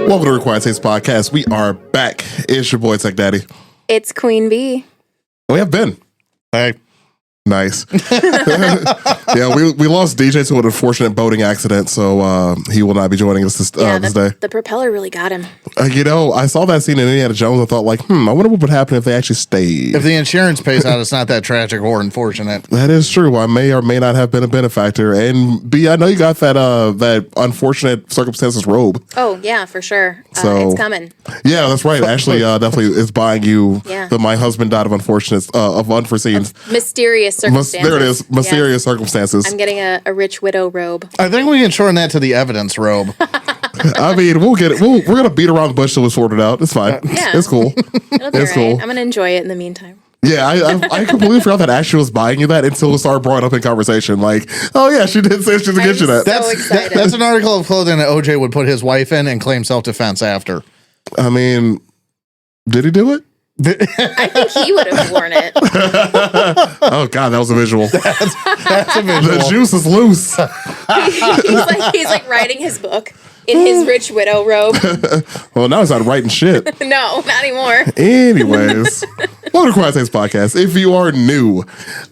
Welcome to Required Taste Podcast. We are back. It's your boy Tech Daddy. It's Queen Bee. We have Ben. Hey. Nice. Yeah, we lost DJ to an unfortunate boating accident, so he will not be joining us this day. The propeller really got him. I saw that scene in Indiana Jones. I thought, I wonder what would happen if they actually stayed. If the insurance pays out, it's not that tragic or unfortunate. That is true. I may or may not have been a benefactor. And B, I know you got that unfortunate circumstances robe. Oh, yeah, for sure. So it's coming. Yeah, that's right. Ashley definitely is buying you the My Husband Died of Unforeseen. Mysterious circumstances. There it is. Mysterious circumstances. I'm getting a rich widow robe. I think we can shorten that to the evidence robe. I mean, we'll get it. We're going to beat around the bush till we sort it out. It's fine. Yeah. It's cool. It'll be It's right. cool. I'm going to enjoy it in the meantime. Yeah, I completely forgot that Ashley was buying you that until it started brought up in conversation. Like, oh yeah, she did say she's going to get you that. So excited. That's an article of clothing that OJ would put his wife in and claim self-defense after. I mean, did he do it? I think he would have worn it. Oh God, that was a visual. That's a visual. The juice is loose. he's like writing his book in his rich widow robe. Well, now he's not writing shit. No, not anymore. Anyways, welcome to Quiet Taste Podcast. If you are new,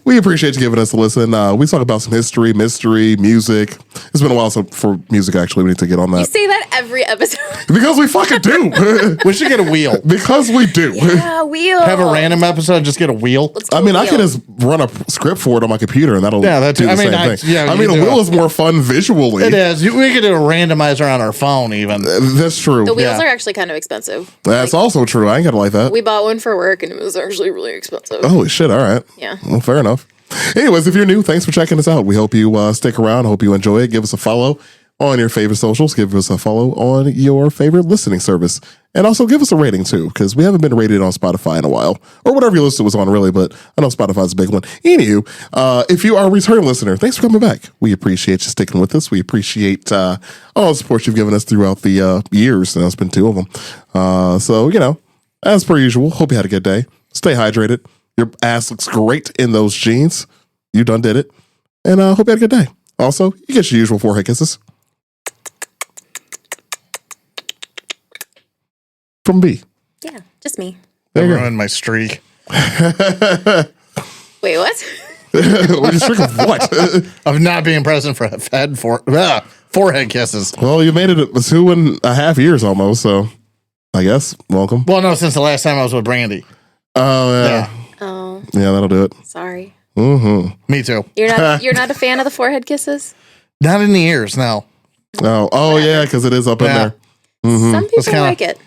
we appreciate you giving us a listen. We talk about some history, mystery, music. It's been a while for music, actually. We need to get on that. You say that every episode. Because we fucking do. We should get a wheel. Because we do. Yeah, wheel. Have a random episode, just get a wheel. Let's do I mean, a I can wheel. just run a script for it on my computer, and that'll Yeah, that's- do the I mean, same I- thing. yeah, I you mean, a do wheel it. is more fun visually. It is. We could do a randomizer on our phone, even. That's true. The wheels Yeah. are actually kind of expensive. That's also true. I ain't gonna like that. We bought one for work and it was actually really expensive. Holy shit! All right. Yeah. Well, fair enough. Anyways, if you're new, thanks for checking us out. We hope you stick around. Hope you enjoy it. Give us a follow on your favorite socials. Give us a follow on your favorite listening service, and also give us a rating too, because we haven't been rated on Spotify in a while, or whatever your list was on, really. But I know Spotify's a big one. Anywho, if you are a return listener, thanks for coming back. We appreciate you sticking with us. We appreciate all the support you've given us throughout the years. And it's been 2 of them. So as per usual, hope you had a good day. Stay hydrated. Your ass looks great in those jeans. You done did it. And hope you had a good day. Also, you get your usual forehead kisses. From B. Yeah, just me. There That you go. ruined my streak. Wait, what? What is trick of what? Of not being present for forehead kisses. Well, you made it 2.5 years almost, so I guess welcome. Well, no, since the last time I was with Brandy. Oh yeah, Oh, yeah, that'll do it. sorry. Mm-hmm. Me too. You're not a fan of the forehead kisses? Not in the ears, no. Oh yeah, because it is up in Yeah. there. Mm-hmm. Some people kinda- like it.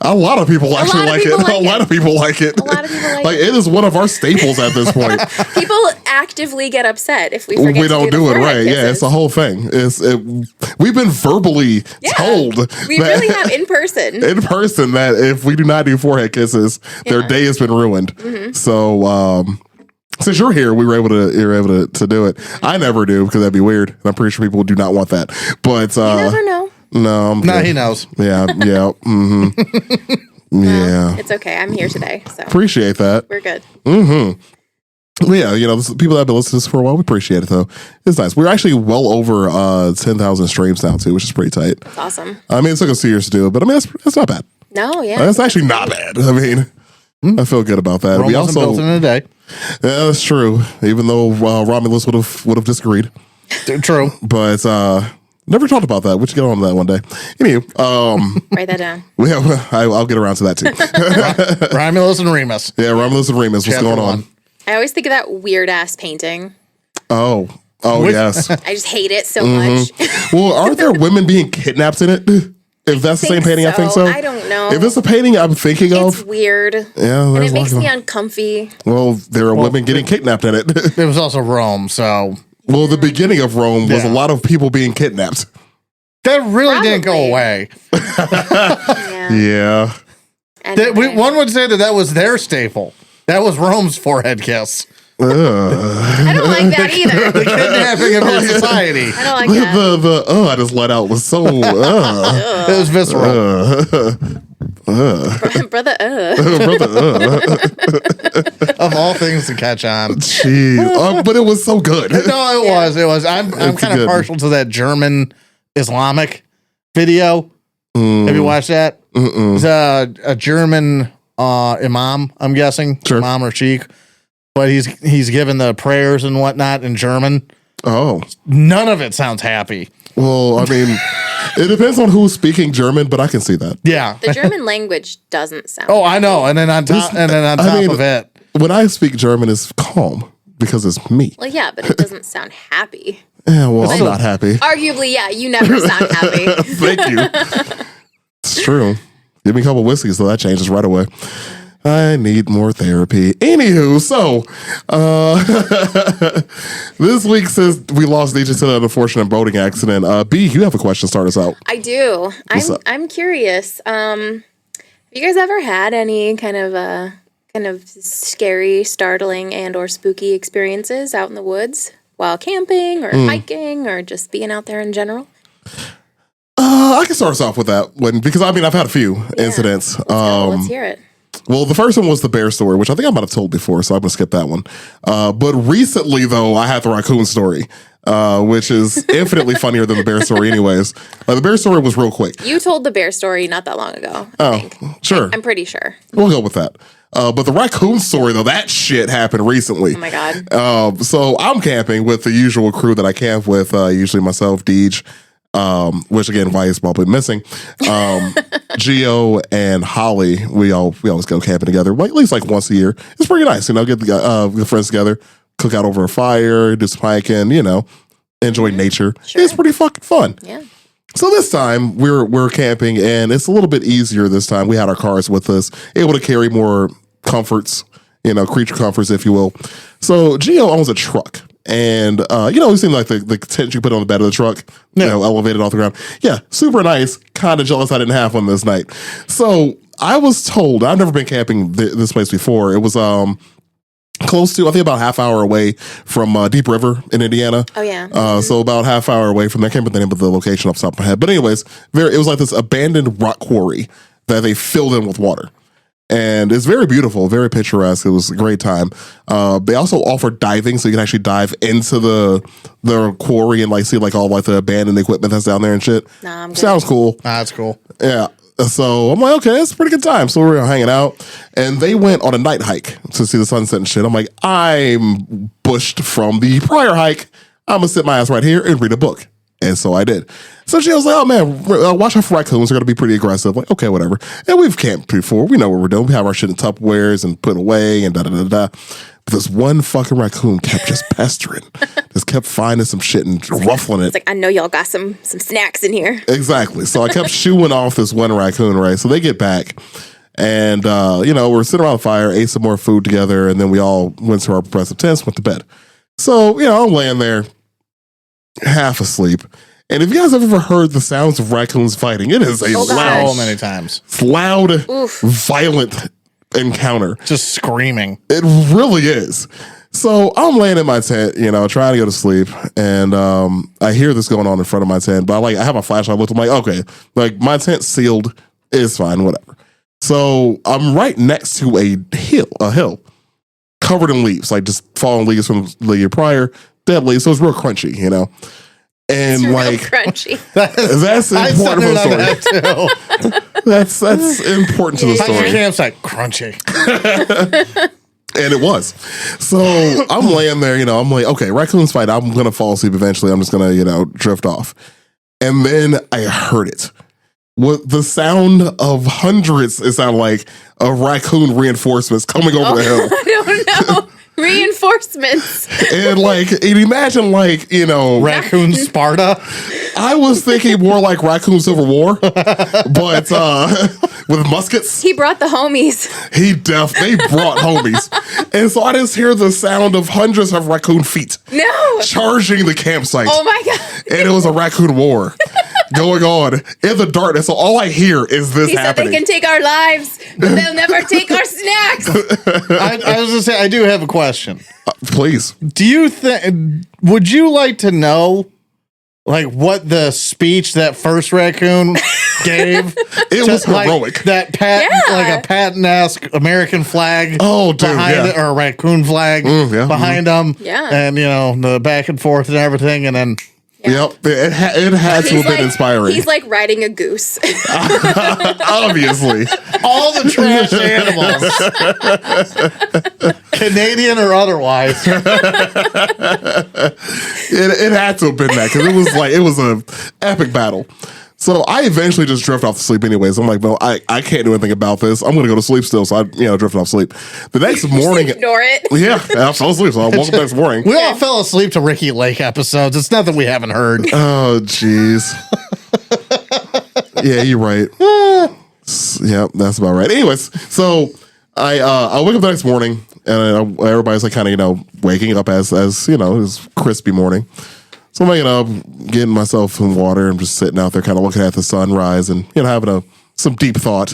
A lot of people actually lot of like people it. like A lot it. of people like it. A lot of people like Like it. it is one of our staples at this point. People actively get upset if we forget We don't to do the it forehead right. Yeah, kisses. it's the whole thing. We've been verbally told We that really have in person. in person that if we do not do forehead kisses, their day has been ruined. So since you're here, you're able to do it. I never do because that'd be weird. And I'm pretty sure people do not want that. But You never know. no, I'm No, good. he knows. Yeah, yeah. Yeah. It's okay. I'm here today, so Appreciate that. we're good. Yeah, people that have been listening to this for a while, we appreciate it though. It's nice. We're actually well over 10,000 streams now too, which is pretty tight. It's awesome. I mean, it took us 2 years to do it, but I mean, that's not bad. No, yeah. That's actually not bad. I mean, I feel good about that. Rome We wasn't also, built in a day. yeah, that's true. Even though Romulus would have disagreed, True. but never talked about that. We should get on to that one day. Anyway, Write that down. I'll get around to that too. Romulus and Remus. Yeah, Romulus and Remus. What's Chapter going on? 1. I always think of that weird ass painting. Oh, Which- yes. I just hate it so much. Well, aren't there women being kidnapped in it? If that's the same think painting, I think so. so. I don't know. If it's the painting I'm thinking It's of, weird. yeah, And there's it makes lots me of- uncomfy. Well, there are women getting kidnapped in it. There was also Rome, so Well, the beginning of Rome was a Yeah. lot of people being kidnapped. that really didn't go Probably. away. Yeah. Yeah. Anyway. One would say that was their staple. That was Rome's forehead kiss. I don't like that either. The kidnapping of your society. I don't like that. The I just let out was so It was visceral. Brother, Of all things to catch on. Jeez. But it was so good. No, it was. It was. I'm It's kind of good. partial to that German Islamic video. Have you watched that? It's a German imam, I'm guessing. Sure. Imam or sheikh. But he's given the prayers and whatnot in German. Oh. None of it sounds happy. Well, I mean, it depends on who's speaking German, but I can see that. Yeah. the German language doesn't sound. Oh, I know. And then on top, of it, When I speak German, it's calm because it's me. Well, yeah, but it doesn't sound happy. Yeah, well, I'm not happy. Arguably, yeah, you never sound happy. Thank you. It's true. Give me a couple whiskeys, so that changes right away. I need more therapy. Anywho, so this week says we lost agents in an unfortunate boating accident. B, you have a question to start us out. I do. What's up? I'm curious. Have you guys ever had any kind of scary, startling, and or spooky experiences out in the woods while camping or hiking or just being out there in general? I can start us off with that one because I mean I've had a few incidents. Let's hear it. Well, the first one was the bear story, which I think I might have told before, so I'm gonna skip that one. But recently, though, I had the raccoon story, which is infinitely funnier than the bear story, anyways. The bear story was real quick. You told the bear story not that long ago. I think. Sure, I'm pretty sure. we'll go with that. But the raccoon story, though, that shit happened recently. Oh my god. So I'm camping with the usual crew that I camp with, usually myself, Deej, which again, why is probably missing. Gio and Holly, we always go camping together, like, at least like once a year. It's pretty nice, get the friends together, cook out over a fire, do some hiking, enjoy nature. Sure. It's pretty fucking fun. Yeah. So this time we're camping, and it's a little bit easier this time. We had our cars with us, able to carry more comforts, creature comforts, if you will. So Gio owns a truck. And, you seem like the tent you put on the bed of the truck, elevated off the ground. Yeah, super nice. Kind of jealous I didn't have one this night. So I was told, I've never been camping this place before. It was close to, I think about half hour away from Deep River in Indiana. Oh, yeah. So about half hour away from there. I can't remember the name of the location off the top of my head. But anyways, it was like this abandoned rock quarry that they filled in with water. And it's very beautiful, very picturesque. It was a great time. They also offered diving, so you can actually dive into the quarry and see all the abandoned equipment that's down there and shit. Nah, I'm good. Sounds cool. that's cool. Yeah. So I'm like, okay, it's a pretty good time. So we're hanging out, and they went on a night hike to see the sunset and shit. I'm like, I'm bushed from the prior hike. I'm gonna sit my ass right here and read a book. And so I did. So she was like, oh man, watch out for raccoons. They're going to be pretty aggressive. Like, okay, whatever. And we've camped before. We know what we're doing. We have our shit in Tupperwares and put away and da-da-da-da. But this one fucking raccoon kept just pestering. Just kept finding some shit and ruffling it. It's like, I know y'all got some snacks in here. Exactly. So I kept shooing off this one raccoon, right? So they get back. And, we're sitting around the fire, ate some more food together. And then we all went to our progressive tents, went to bed. So, I'm laying there half asleep. And if you guys have ever heard the sounds of raccoons fighting, it is a loud, So many times. loud, violent encounter. Just screaming. It really is. So I'm laying in my tent, trying to go to sleep, and I hear this going on in front of my tent. But I have my flashlight lit. I'm like, okay, my tent's sealed. It's fine, whatever. So I'm right next to a hill covered in leaves, just fallen leaves from the year prior. Dead leaves, so it's real crunchy, And It's real crunchy. that's important for the story. That's important to the How's your story. campsite? Crunchy. And it was. So I'm laying there, I'm like, okay, raccoons fight. I'm gonna fall asleep eventually. I'm just gonna, drift off. And then I heard it. With the sound of hundreds, it sounded like of raccoon reinforcements coming over the hill. I don't know. Reinforcements. And imagine Raccoon Sparta. I was thinking more like Raccoon Civil War, but with muskets. He brought the homies. They brought homies. And so I just hear the sound of hundreds of raccoon feet No. charging the campsite. Oh my god. And it was a raccoon war. going on in the darkness. So all I hear is this He said happening. they can take our lives, but they'll never take our snacks. I was gonna say I do have a question. Please. Do you think? Would you like to know, like, what the speech that first raccoon gave? It was like, heroic. That like a Patton-esque American flag. Oh, dude, behind yeah. it, or a raccoon flag yeah, behind them. Yeah. and the back and forth and everything, and then Yep. It had to have been inspiring. He's like riding a goose. Obviously. all the trash animals, Canadian or otherwise. It had to have been that because it was a epic battle. So I eventually just drift off to sleep anyways. I'm like, no, I can't do anything about this. I'm gonna go to sleep still. So I drifted off sleep. The next morning, Ignore it. yeah, I fell asleep. So I woke up the next morning. We all fell asleep to Ricky Lake episodes. It's nothing we haven't heard. Oh, jeez. Yeah, you're right. Yeah, that's about right. Anyways, so I wake up the next morning and everybody's like kind of waking up as it's crispy morning. So I'm waking up, getting myself some water, and just sitting out there, kind of looking at the sunrise, and having some deep thought.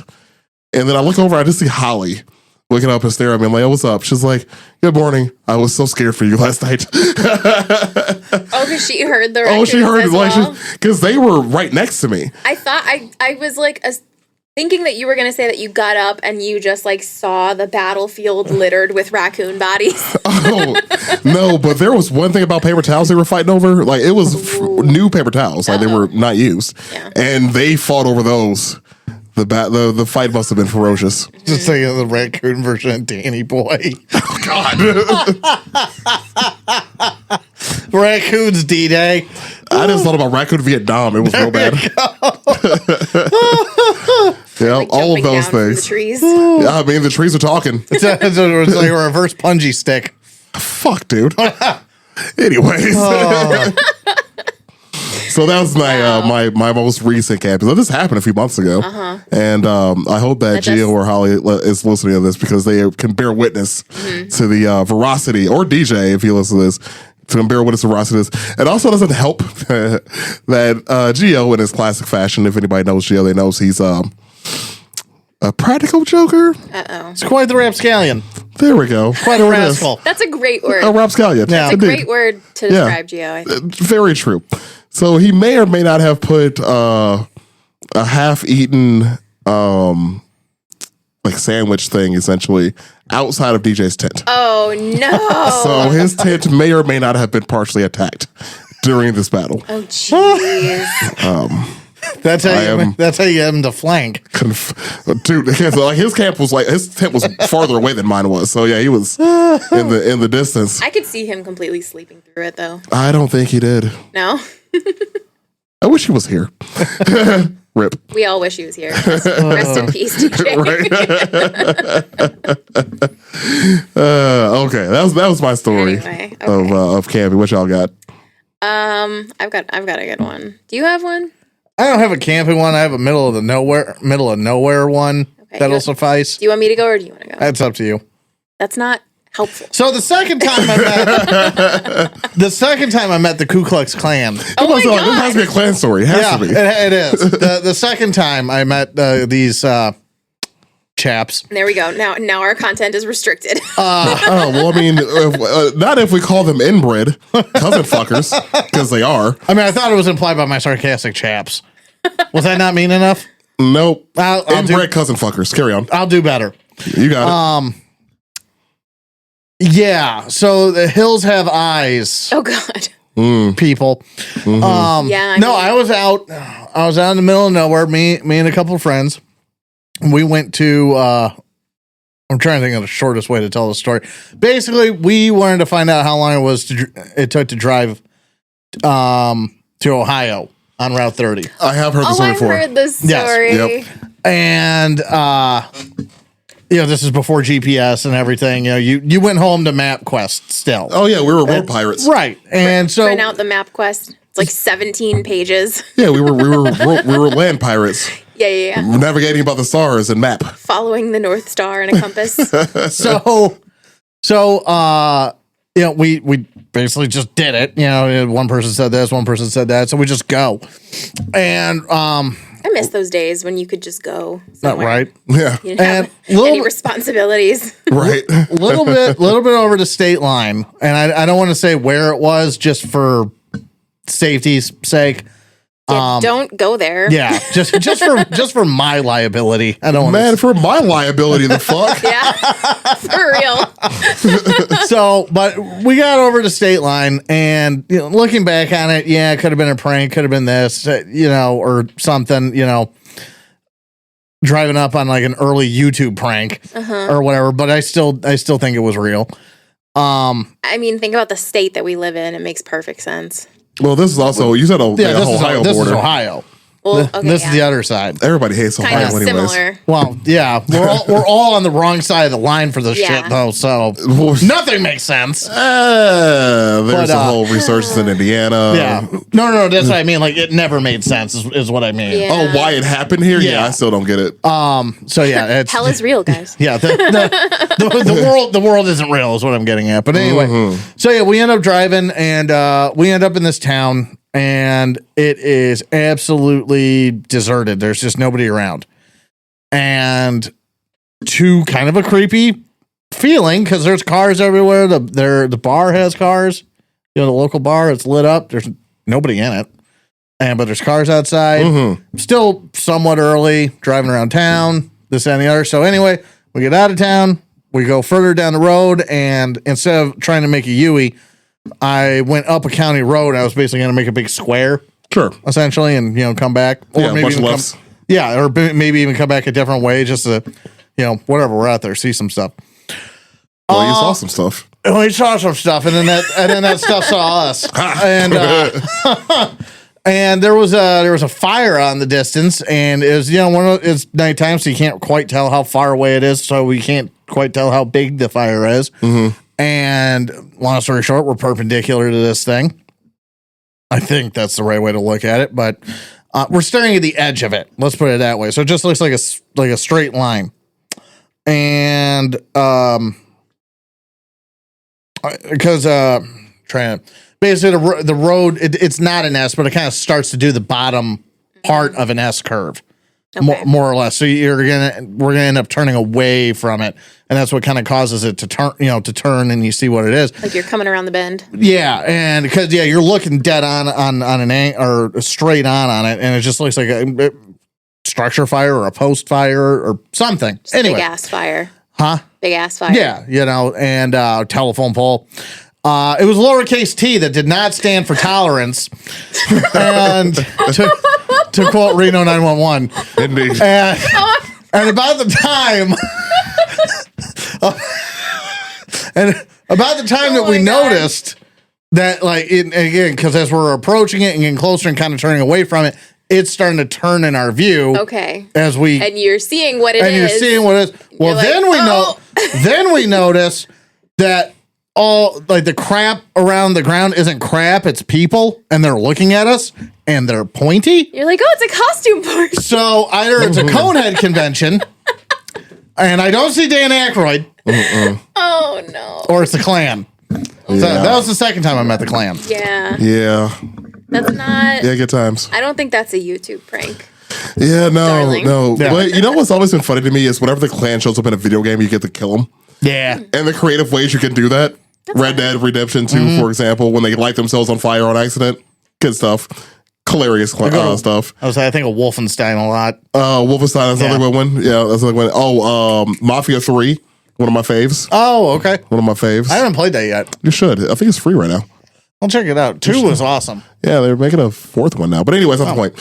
And then I look over, I just see Holly looking up and staring at me. I'm like, "Oh, what's up?" She's like, "Good morning. I was so scared for you last night." Oh, because she heard the Oh, she heard as well. because they were right next to me. I thought I was like thinking that you were gonna say that you got up and you just like saw the battlefield littered with raccoon bodies. Oh no! But there was one thing about paper towels they were fighting over. Like it was new paper towels, like they were not used, and they fought over those. The fight must have been ferocious. Just saying the raccoon version of Danny Boy. God, Raccoon's D-Day. I just thought about Raccoon Vietnam. It was real bad. Yeah, Like all of jumping those down from things. The trees. Yeah, I mean, the trees are talking. It's like a reverse punji stick. Fuck, dude. Anyways. So that was my my most recent camping. So this happened a few months ago, and I hope that Gio or Holly is listening to this because they can bear witness to the veracity, or DJ if you listen to this, to bear witness to veracity. It also doesn't help that Gio, in his classic fashion, if anybody knows Gio, they knows he's a practical joker. It's quite the rapscallion. There we go. Quite a rascal. That's a great word. A rapscallion. Yeah. That's a great word to describe Gio. I think. Very true. So he may or may not have put a half-eaten like sandwich thing essentially outside of DJ's tent. Oh no! So his tent may or may not have been partially attacked during this battle. Oh jeez. That's how am- that's how you get him to flank. Dude, so like his tent was farther away than mine was. So yeah, he was in the distance. I could see him completely sleeping through it though. I don't think he did. No, I wish he was here. Rip. we all wish he was here. Rest in peace, DJ. Okay, that was my story Anyway, okay. of camping. What y'all got? I've got a good one. Do you have one? I don't have a camping one. I have a middle of nowhere one. Okay, That'll suffice. Do you want me to go or do you want to go? That's up to you. That's not helpful. So the second time I met the Ku Klux Klan. Oh my This has god! to be a clan story. It has to be. It is. The second time I met these chaps. There we go. Now our content is restricted. Oh, well, I mean, not if we call them inbred cousin fuckers, because they are. I mean, I thought it was implied by my sarcastic chaps. Was that not mean enough? Nope. I'll Inbred cousin fuckers. Carry on. I'll do better. You got it. Yeah. So the hills have eyes, Oh god. people. Yeah. No, I was out in the middle of nowhere. Me and a couple of friends. We went to. I'm trying to think of the shortest way to tell the story. Basically, we wanted to find out how long it took to drive to Ohio on Route 30. I have heard this Oh, story I've before. heard this Yes. story. Yep. And this is before GPS and everything. You went home to MapQuest still. Oh yeah, we were road pirates. Right. And so Print out the map quest. It's like 17 pages. Yeah, we were land pirates, Yeah. navigating by the stars and map. Following the North Star and a compass. we basically just did it. One person said this, one person said that, so we just go. And I miss those days when you could just go not somewhere. right. Yeah. You didn't have any responsibilities. Right. little bit over the state line, and I don't want to say where it was just for safety's sake. Yeah, don't go there. Yeah, just for my liability. I don't want Man, for my liability, the fuck? Yeah, for real. So, but we got over the state line, and looking back on it, yeah, it could have been a prank, could have been this, or something, driving up on like an early YouTube prank or whatever. But I still think it was real. I mean, think about the state that we live in. It makes perfect sense. Well, this is also, you said Ohio This border. is Ohio. Well, okay, This is the other side. Everybody hates kind Ohio of anyways. similar. Well, yeah, we're all on the wrong side of the line for this Yeah. shit, though. So nothing makes sense. There's But, a whole resurgence in Indiana. Yeah, no, that's what I mean. Like it never made sense, is what I mean. Yeah. Oh, why it happened here? Yeah, Yeah. I still don't get it. So yeah, it's Hell is real, guys. yeah. The world isn't real, is what I'm getting at. But anyway, so yeah, we end up driving, and we end up in this town, and it is absolutely deserted. There's just nobody around, and to kind of a creepy feeling because there's cars everywhere. The bar has cars. The local bar, it's lit up. There's nobody in it, but there's cars outside. Still somewhat early, driving around town, this and the other. So anyway, we get out of town. We go further down the road, and instead of trying to make a U-ey, I went up a county road. I was basically going to make a big square, Sure. essentially, and come back, or Yeah, a maybe bunch of even lefts. or maybe even come back a different way, just to whatever, we're out there, see some stuff. Well, you saw some stuff. And we saw some stuff, and then that stuff saw us, and and there was a fire on the distance, and it was it's nighttime, so you can't quite tell how far away it is, so we can't quite tell how big the fire is. And long story short, we're perpendicular to this thing. I think that's the right way to look at it, but we're staring at the edge of it. Let's put it that way. So it just looks like a straight line, and because trying to basically the road it's not an S, but it kind of starts to do the bottom part of an S curve, more or less. So we're gonna end up turning away from it, and that's what kind of causes it to turn, and you see what it is. Like you're coming around the bend. Yeah, and because you're looking dead on an or straight on it, and it just looks like a structure fire or a post fire or something. Anyway, Big ass fire. huh? Big ass fire. Yeah, and telephone pole. It was lowercase t that did not stand for tolerance. And to quote Reno 911. Indeed. And about the time that we noticed that, like, again, because as we're approaching it and getting closer and kind of turning away from it, it's starting to turn in our view. Okay. As we And you're seeing what it is. and you're seeing what it is. Well, like, then then we notice that all like the crap around the ground isn't crap, it's people, and they're looking at us and they're pointy. You're like, oh, it's a costume party. So either it's a Conehead convention, and I don't see Dan Aykroyd, Oh no. or it's the Klan. So that was the second time I met the Klan. Yeah. Yeah. That's not. Yeah, good times. I don't think that's a YouTube prank. Yeah, no, Darling. no. Yeah. But you know what's always been funny to me is whenever the Klan shows up in a video game, you get to kill them. Yeah. And the creative ways you can do that. Red Dead Redemption 2, for example, when they light themselves on fire on accident. Good stuff. Hilarious stuff. I think of Wolfenstein a lot. Wolfenstein, that's another good one. Yeah, that's another one. Oh, Mafia 3, one of my faves. Oh, okay. One of my faves. I haven't played that yet. You should. I think it's free right now. I'll check it out. 2 was awesome. Yeah, they're making a 4th one now. But anyways, that's the point.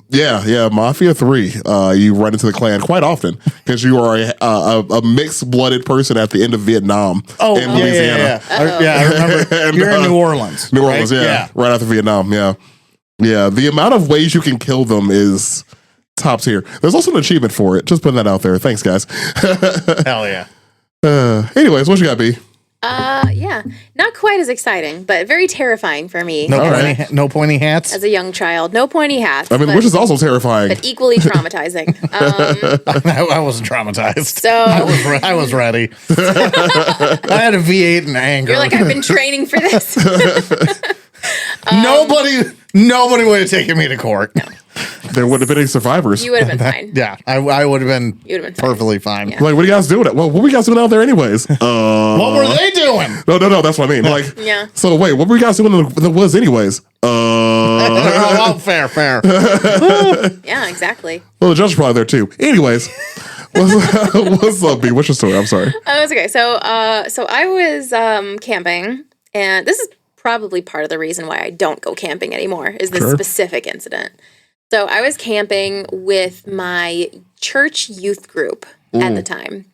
Yeah, Mafia 3. You run into the Klan quite often because you are a mixed-blooded person at the end of Vietnam in Louisiana. I remember. And, You're in New Orleans. New Orleans, right? right after Vietnam, yeah. Yeah, the amount of ways you can kill them is top tier. There's also an achievement for it. Just putting that out there. Thanks, guys. Hell yeah. Anyways, what you got, B? Yeah, not quite as exciting, but very terrifying for me No pointy hats. as a young child. No pointy hats. I mean, which is also terrifying. but equally traumatizing. I wasn't traumatized. So I was ready. I had a V8 in anger. you're like, I've been training for this. Nobody would have taken me to court. There wouldn't have been any survivors. You would have been fine. Yeah, I would have been, You would have been fine. perfectly fine. Yeah. Like, what are you guys doing? Well, what were you guys doing out there anyways? What were they doing? No, that's what I mean. Like, Yeah. So wait, what were you guys doing in the woods anyways? Oh, fair. Yeah, exactly. Well, the judge is probably there too. Anyways, what's up, B? What's your story? I'm sorry. Oh, it's okay. So I was camping, and this is probably part of the reason why I don't go camping anymore, is this Sure. specific incident. So I was camping with my church youth group at the time,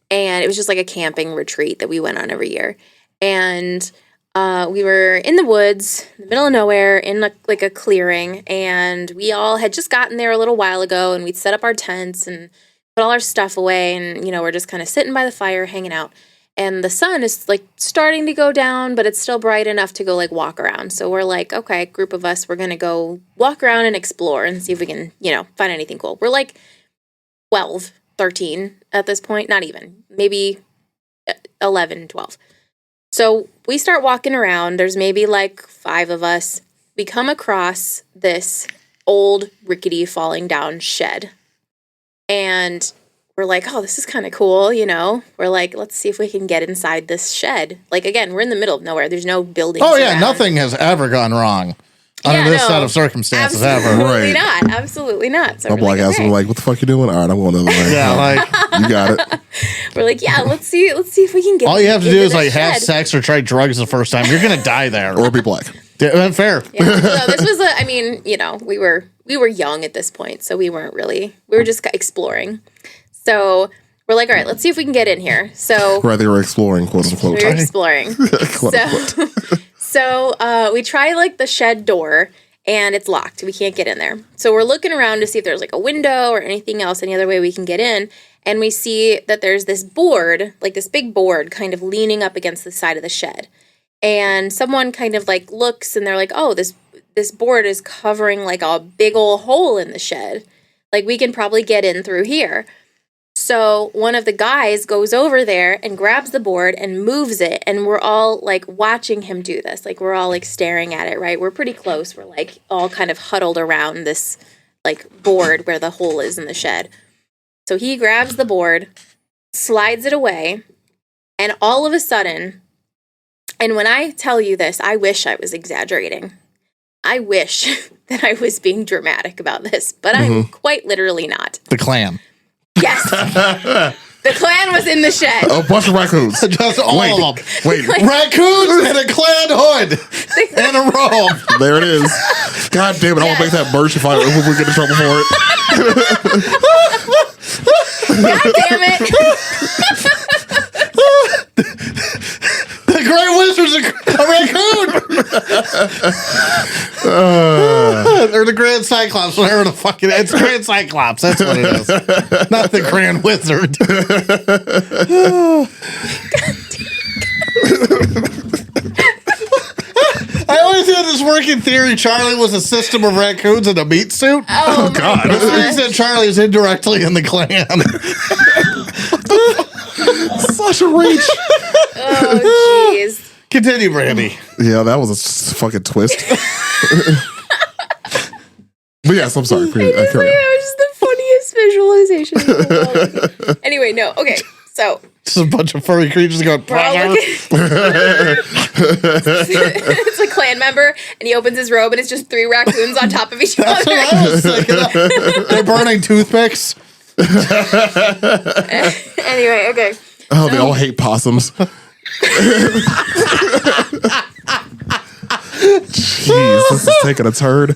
and it was just like a camping retreat that we went on every year. And we were in the woods, in the middle of nowhere, in like a clearing, and we all had just gotten there a little while ago, and we'd set up our tents and put all our stuff away, and we're just kind of sitting by the fire, hanging out. And the sun is like starting to go down, but it's still bright enough to go like walk around. So we're like, okay, group of us, we're gonna go walk around and explore and see if we can, find anything cool. We're like 12, 13 at this point, not even, maybe 11, 12. So we start walking around. There's maybe like 5 of us. We come across this old, rickety, falling down shed. And we're like, oh, this is kind of cool, We're like, let's see if we can get inside this shed. Like, again, we're in the middle of nowhere. There's no buildings Oh, yeah, around. nothing has ever gone wrong under this set of circumstances Absolutely ever. Right. not. Absolutely not. So My we're black like, ass okay. was like, "What the fuck you doing?" All right, I'm going the other way. Yeah, like, You got it. We're like, yeah, let's see if we can get all you have to into do is this like have shed. sex or try drugs the first time. You're going to die there. Or be black. Yeah, fair. Yeah. So this was we were young at this point, so we were just exploring. So we're like, all right, let's see if we can get in here. So Right, they were exploring, quote unquote. we were exploring. So we try like the shed door, and it's locked. We can't get in there. So we're looking around to see if there's like a window or anything else, any other way we can get in. And we see that there's this board, like this big board, kind of leaning up against the side of the shed. And someone kind of like looks, and they're like, oh, this board is covering like a big old hole in the shed. Like, we can probably get in through here. So one of the guys goes over there and grabs the board and moves it, and we're all like watching him do this. Like, we're all like staring at it, right? We're pretty close. We're like all kind of huddled around this like board where the hole is in the shed. So he grabs the board, slides it away, and all of a sudden, and when I tell you this, I wish I was exaggerating. I wish that I was being dramatic about this, but I'm quite literally not. The clan. Yes. The clan was in the shed. A bunch of raccoons. Just all Wait, of them. wait. Raccoons and a clan hood and a robe. There it is. God damn it! I want to make that merch if we get in trouble for it. God damn it. The Great Wizard's a raccoon. Or the Grand Cyclops, whatever the fuck it is. It's Grand Cyclops. That's what it is. Not the Grand Wizard. I always had this working theory Charlie was a system of raccoons in a meat suit. Oh, God. my Which means that Charlie is indirectly in the clan. Such a reach. Oh, jeez. Continue, Brandy. Yeah, that was a fucking twist. But yes, I'm sorry. Carry on. It was just the funniest visualization. in the world. Anyway, no. Okay. So Just a bunch of furry creatures going, we're all brother. looking. It's a clan member, and he opens his robe, and it's just 3 raccoons on top of each That's other. what I was thinking of. They're burning toothpicks. Anyway, okay. Oh, they all hate possums. Jeez, this is taking a turn.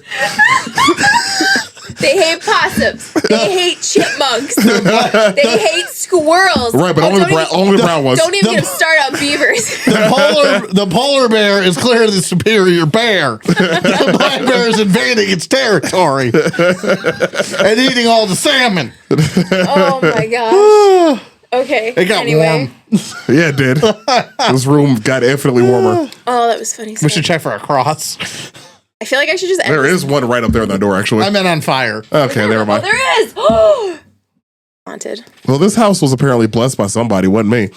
They hate possums. They hate chipmunks. They hate squirrels. Right, but Oh, only brown ones. Don't even get them started on beavers. The polar bear is clearly the superior bear. The black bear is invading its territory and eating all the salmon. Oh my gosh. Okay. It got warm. Yeah, it did. This room got infinitely warmer. Oh, that was funny. We should check for a cross. I feel like I should just. There is one right up there in that door, actually. I meant on fire. Okay, never Oh, mind. there is. Oh, haunted. Well, this house was apparently blessed by somebody, wasn't me.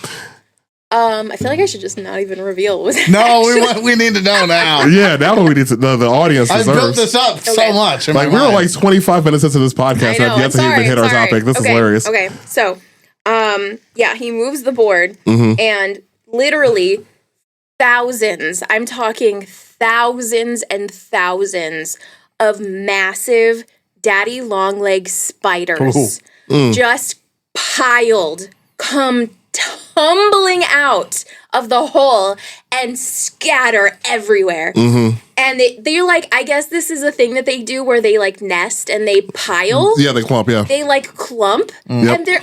I feel like I should just not even reveal. Was No, we need to know now. Yeah, now we need to. The audience I deserves. built this up so Okay. much. Like we were like 25 minutes into this podcast and have yet to even hit our topic. This is hilarious. Okay, so, yeah, he moves the board, Mm-hmm. and literally thousands. I'm talking thousands and thousands of massive daddy long leg spiders just piled, come tumbling out of the hole and scatter everywhere. Mm-hmm. And they're like, I guess this is a thing that they do where they like nest and they pile. Yeah, they clump. Yeah. They like clump. Yep. And they're,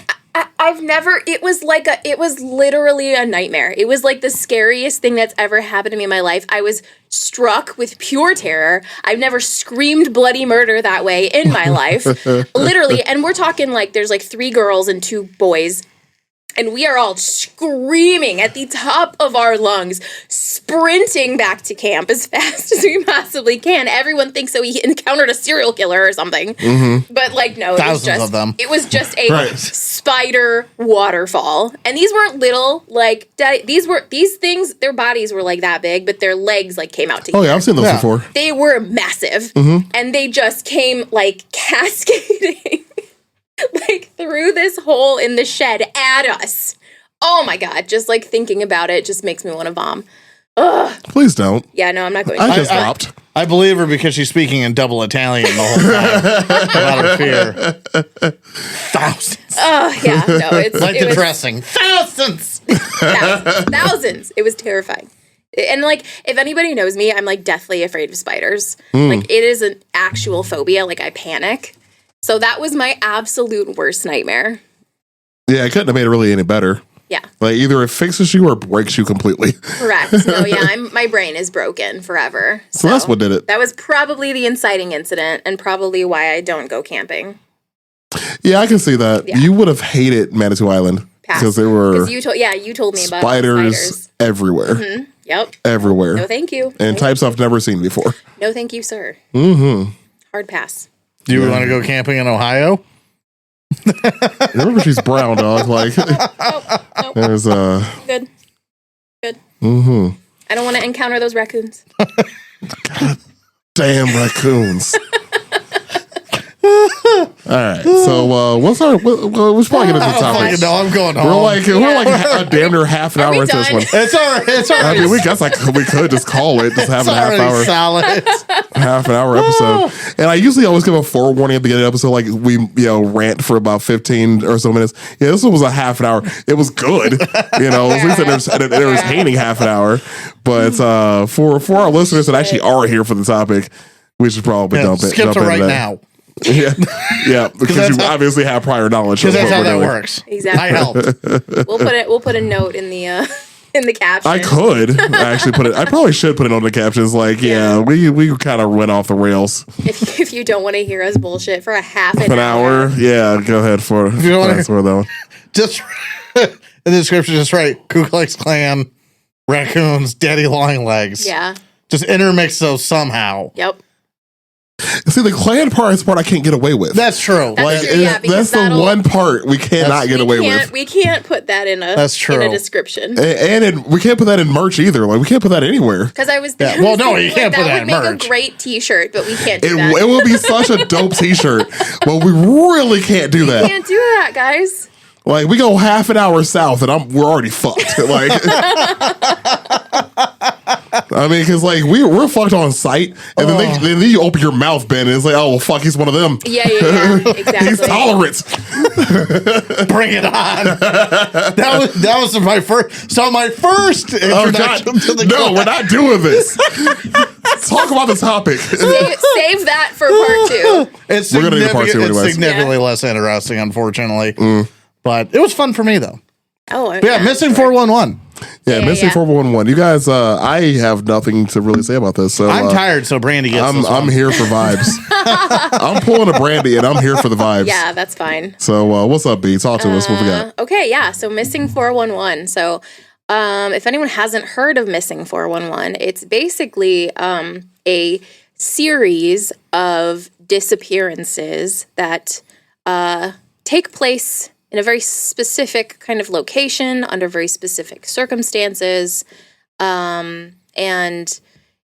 I've never, it was literally a nightmare. It was like the scariest thing that's ever happened to me in my life. I was struck with pure terror. I've never screamed bloody murder that way in my life. Literally. And we're talking like there's like 3 girls and 2 boys. And we are all screaming at the top of our lungs, sprinting back to camp as fast as we possibly can. Everyone thinks that we encountered a serial killer or something. But like, no, Thousands of them. It was just a Right. spider waterfall. And these weren't little, like, these things, their bodies were like that big, but their legs like came out to Oh here. yeah, I've seen those Yeah. before. They were massive. And they just came like cascading. Like through this hole in the shed at us. Oh my God. Just like thinking about it just makes me want to vom. Ugh. Please don't. Yeah, no, I'm not going to. I just hopped. I believe her because she's speaking in double Italian the whole time about her fear. Thousands. Oh, yeah. No, it's Like it the was dressing. Thousands. thousands. It was terrifying. And like, if anybody knows me, I'm like deathly afraid of spiders. Like, it is an actual phobia. Like, I panic. So that was my absolute worst nightmare. Yeah, it couldn't have made it really any better. Yeah, Like either it fixes you or breaks you completely. correct. No, yeah, my brain is broken forever. So that's what did it. That was probably the inciting incident and probably why I don't go camping. Yeah, I can see that. Yeah. You would have hated Manitou Island Pass. because there were Because you told me about spiders everywhere. Yep. Everywhere. No, thank you. And types I've never seen before. No, thank you, sir. Mm-hmm. Hard pass. Do you want to go camping in Ohio? Remember, she's brown, dog. Like, Nope. there's Good. mm-hmm. I don't want to encounter those raccoons. Damn raccoons. All right. So, what's our? We're probably getting into the topic. No, I'm going home. We're like a damn near half an Are hour we into this done? one. It's all right. It's all I right. mean, we guess we could just call it just have It's a half already hour, solid. half an hour episode. And I usually always give a forewarning at the beginning of the episode, like we rant for about 15 or so minutes. Yeah, this one was a half an hour. It was good, at least an entertaining half an hour. But for our listeners that actually are here for the topic, we should probably Yeah, dump it. skip jump to into right that. now. Yeah, because that's you how- obviously have prior knowledge. Because of that's what how we're that doing. works. Exactly. I helped. We'll put a note in the in the caption. I could actually put it. I probably should put it on the captions. Like, we kind of went off the rails. If you don't want to hear us bullshit for a half an An hour. Yeah, go ahead for you don't wanna- that's for that one. Just in the description, just write Ku Klux Klan, raccoons, daddy long legs. Yeah. Just intermix those somehow. Yep. See, the clan part is the part I can't get away with. That's true. That's true, yeah, because that's the that'll- one part we cannot get away with. We can't put that in a That's true. in a description. We can't put that in merch either. Like, we can't put that anywhere. Because I was Yeah, I was well, no, thinking, you can't put that would in make merch. a great T-shirt, but we can't do It that. will be such a dope T-shirt, but we really can't do that. Can't do that, guys. Like, we go half an hour south, and we're already fucked. Like, I mean, because like we're fucked on sight, and then you open your mouth, Ben, and it's like, oh well, fuck, he's one of them. Yeah, exactly. He's tolerant. Bring it on. that was my first. So my first Oh God, introduction to the no, class. we're not doing this. Talk about the topic. Save that for part 2. It's We're gonna do part two anyways. significantly less interesting, unfortunately. But it was fun for me though. Oh, But yeah, missing 411. Yeah, Missing 411. You guys, I have nothing to really say about this. So I'm tired, so Brandy gets this I'm one. here for vibes. I'm pulling a Brandy, and I'm here for the vibes. Yeah, that's fine. So what's up, B? Talk to us. What we got? Okay, yeah. So Missing 411. So if anyone hasn't heard of Missing 411, it's basically a series of disappearances that take place in a very specific kind of location under very specific circumstances. And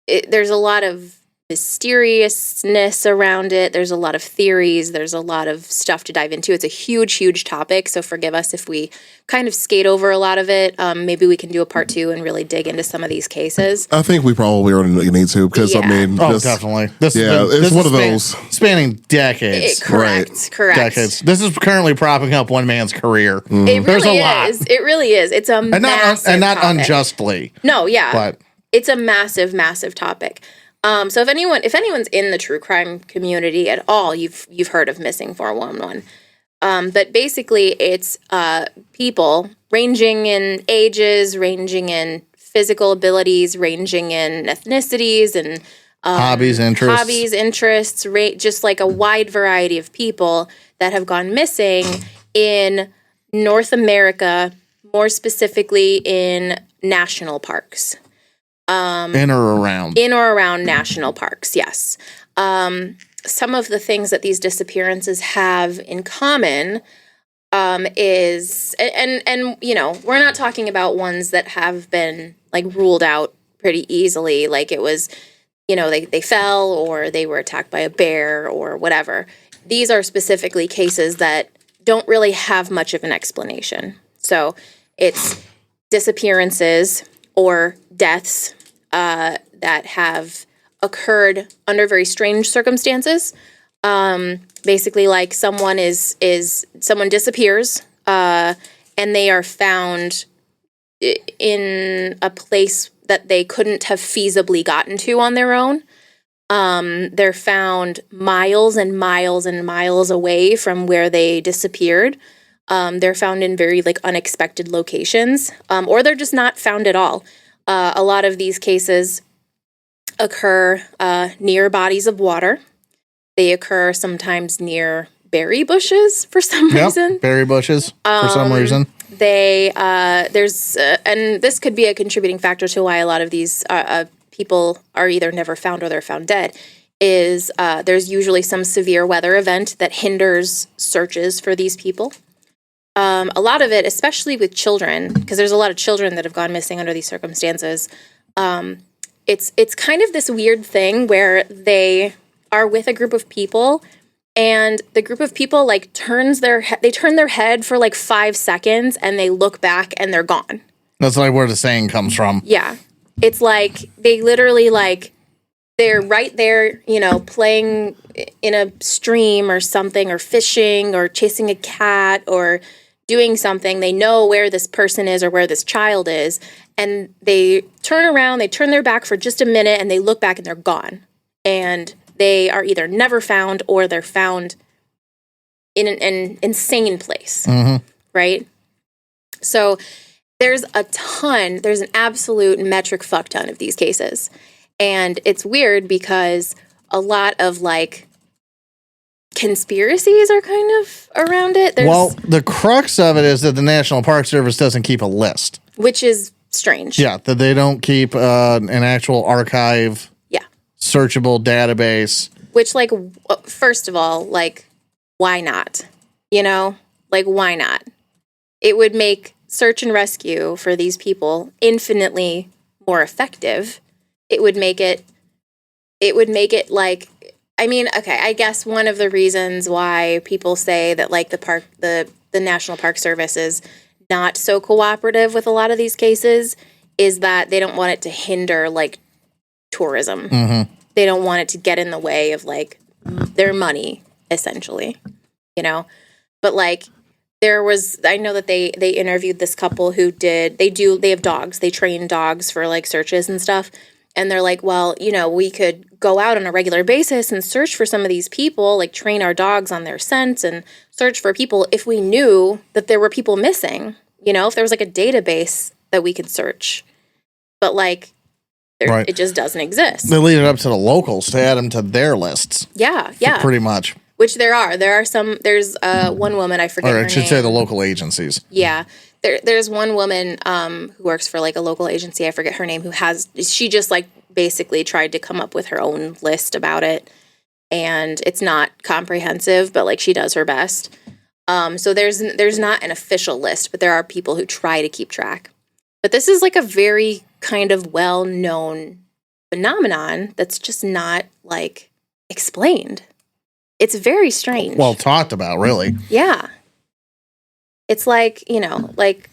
there's a lot of mysteriousness around it. There's a lot of theories. There's a lot of stuff to dive into. It's a huge, huge topic. So forgive us if we kind of skate over a lot of it. Maybe we can do a part 2 and really dig into some of these cases. I think we probably already need to because, I mean, definitely. This it's one of those. Spanning decades. Correct. Decades. This is currently propping up one man's career. It There's really a lot. is. It really is. It's a massive and not topic. unjustly. No, yeah. But it's a massive, massive topic. So if anyone's in the true crime community at all, you've heard of Missing 411. But basically, it's people ranging in ages, ranging in physical abilities, ranging in ethnicities and hobbies, interests, just like a wide variety of people that have gone missing in North America, more specifically in national parks. In or around national parks, yes. Some of the things that these disappearances have in common is, and you know, we're not talking about ones that have been like ruled out pretty easily, like it was, you know, they fell or they were attacked by a bear or whatever. These are specifically cases that don't really have much of an explanation. So it's disappearances or deaths that have occurred under very strange circumstances. Basically, like someone disappears and they are found in a place that they couldn't have feasibly gotten to on their own. They're found miles and miles and miles away from where they disappeared. They're found in very like unexpected locations, or they're just not found at all. A lot of these cases occur near bodies of water. They occur sometimes near berry bushes for some reason. Berry bushes for some reason. There's and this could be a contributing factor to why a lot of these people are either never found or they're found dead. Is there's usually some severe weather event that hinders searches for these people. A lot of it, especially with children, because there's a lot of children that have gone missing under these circumstances. It's kind of this weird thing where they are with a group of people, and the group of people like turn their head for like 5 seconds, and they look back and they're gone. That's like where the saying comes from. Yeah, it's like they literally like they're right there, you know, playing in a stream or something, or fishing, or chasing a cat, or doing something. They know where this person is or where this child is, and they turn around, they turn their back for just a minute, and they look back and they're gone. And they are either never found or they're found in an insane place, right? So there's an absolute metric fuck ton of these cases. And it's weird because a lot of like conspiracies are kind of around it. Well, the crux of it is that the National Park Service doesn't keep a list. Which is strange. Yeah, that they don't keep an actual archive, searchable database. Which, like, first of all, like, why not? You know? Like, why not? It would make search and rescue for these people infinitely more effective. It would make it like, I mean, okay, I guess one of the reasons why people say that like the National Park Service is not so cooperative with a lot of these cases is that they don't want it to hinder like tourism. They don't want it to get in the way of like their money, essentially, you know? But like I know that they interviewed this couple who they have dogs. They train dogs for like searches and stuff. And they're like, well, you know, we could go out on a regular basis and search for some of these people, like train our dogs on their scent and search for people if we knew that there were people missing. You know, if there was like a database that we could search. But like, Right. it just doesn't exist. They leave it up to the locals to add them to their lists. Yeah. Pretty much. Which there are some. There's one woman, I forget Or her I should name. say the local agencies. Yeah. There's one woman who works for like a local agency, I forget her name, she just like basically tried to come up with her own list about it. And it's not comprehensive, but like she does her best. So there's not an official list, but there are people who try to keep track. But this is like a very kind of well-known phenomenon that's just not like explained. It's very strange. Well talked about, really. Yeah. It's like, like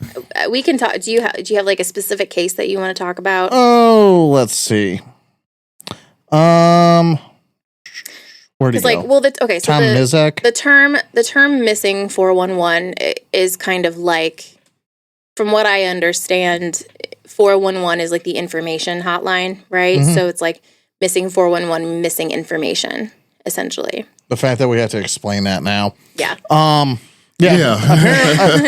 we can talk. Do you have like a specific case that you want to talk about? Oh, let's see. Where'd he It's go? like, well, so Tom Mizek? the term missing 411 is kind of like, from what I understand, 411 is like the information hotline, right? Mm-hmm. So it's like missing 411, missing information, essentially. The fact that we have to explain that now. Yeah. Yeah.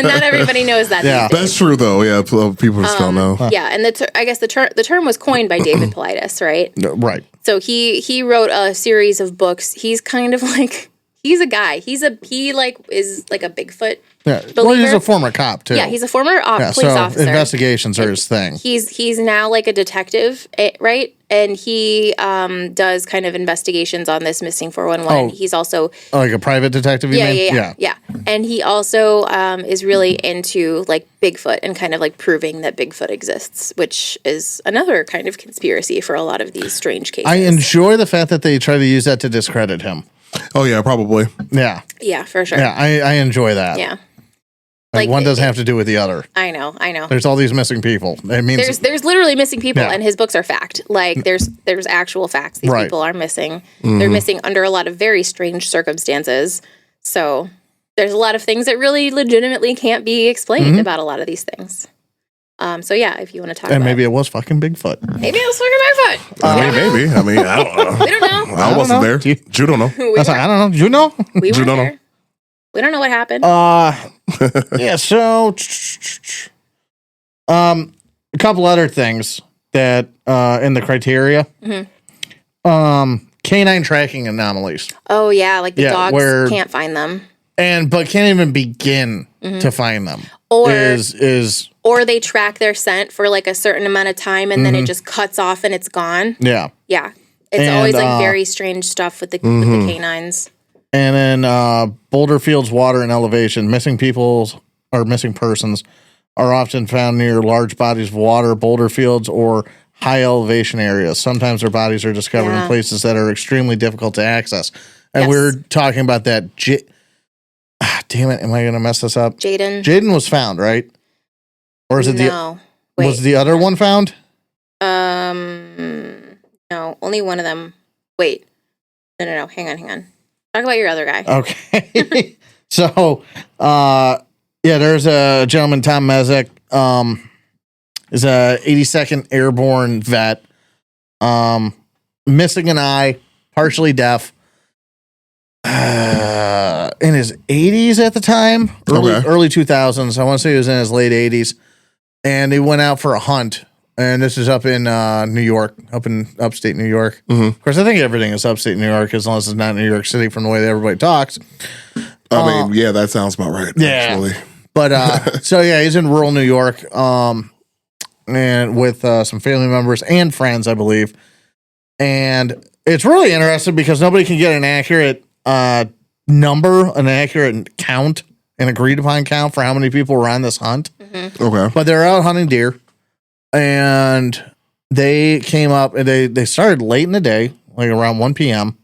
Not everybody knows that. Yeah. these days. That's true, though. Yeah, people just don't know. Yeah, and I guess the term was coined by David Paulides, right? Right. So he wrote a series of books. He's kind of like, he's a guy. He is like a Bigfoot. Yeah. believer. Well, he's a former cop, too. Yeah, he's a former police so officer. investigations are his thing. He's now like a detective, right? And he does kind of investigations on this missing 411. Oh. He's also Like a private detective, you mean? yeah. And he also is really into like Bigfoot and kind of like proving that Bigfoot exists, which is another kind of conspiracy for a lot of these strange cases. I enjoy the fact that they try to use that to discredit him. Oh, yeah, probably. Yeah. Yeah, for sure. Yeah, I enjoy that. Yeah. Like, Like, one doesn't have to do with the other. I know. There's all these missing people. It means There's literally missing people, Yeah. and his books are fact. Like there's actual facts. These Right. people are missing. They're missing under a lot of very strange circumstances. So there's a lot of things that really legitimately can't be explained about a lot of these things. So yeah, if you want to talk and about maybe it was fucking Bigfoot. maybe it was fucking Bigfoot. Maybe. I mean, I don't know. We don't know. I wasn't know. there. You don't know. We I was like, weren't, I don't know. Do you know? we you weren't don't know. there. We don't know what happened. Yeah, so a couple other things that in the criteria. Canine tracking anomalies. Oh yeah, like the yeah, dogs where- can't find them, But can't even begin to find them. or Is or they track their scent for like a certain amount of time, and then it just cuts off and it's gone. yeah. Yeah, it's And, always like very strange stuff with the canines. And then boulder fields, water, and elevation. Missing peoples or missing persons are often found near large bodies of water, boulder fields, or high elevation areas. Sometimes their bodies are discovered in Yeah. places that are extremely difficult to access. And Yes. we were talking about that. Damn it! Am I going to mess this up? Jaden, Jaden was found, right? Or is it no, was the other one found? no, only one of them. Wait, no, hang on. Talk about your other guy. Okay. So, there's a gentleman, Tom Mezek, is a 82nd Airborne vet, missing an eye, partially deaf, in his 80s at the time, early 2000s. I want to say he was in his late 80s, and he went out for a hunt. And this is up in New York, up in upstate New York. Of course, I think everything is upstate New York as long as it's not New York City from the way that everybody talks. I mean, yeah, that sounds about right. Yeah. Actually. But so yeah, he's in rural New York, and with some family members and friends, I believe. And it's really interesting because nobody can get an accurate number, an accurate count, an agreed upon count for how many people were on this hunt. Okay. But they're out hunting deer, and they came up and they started late in the day, like around 1 p.m.,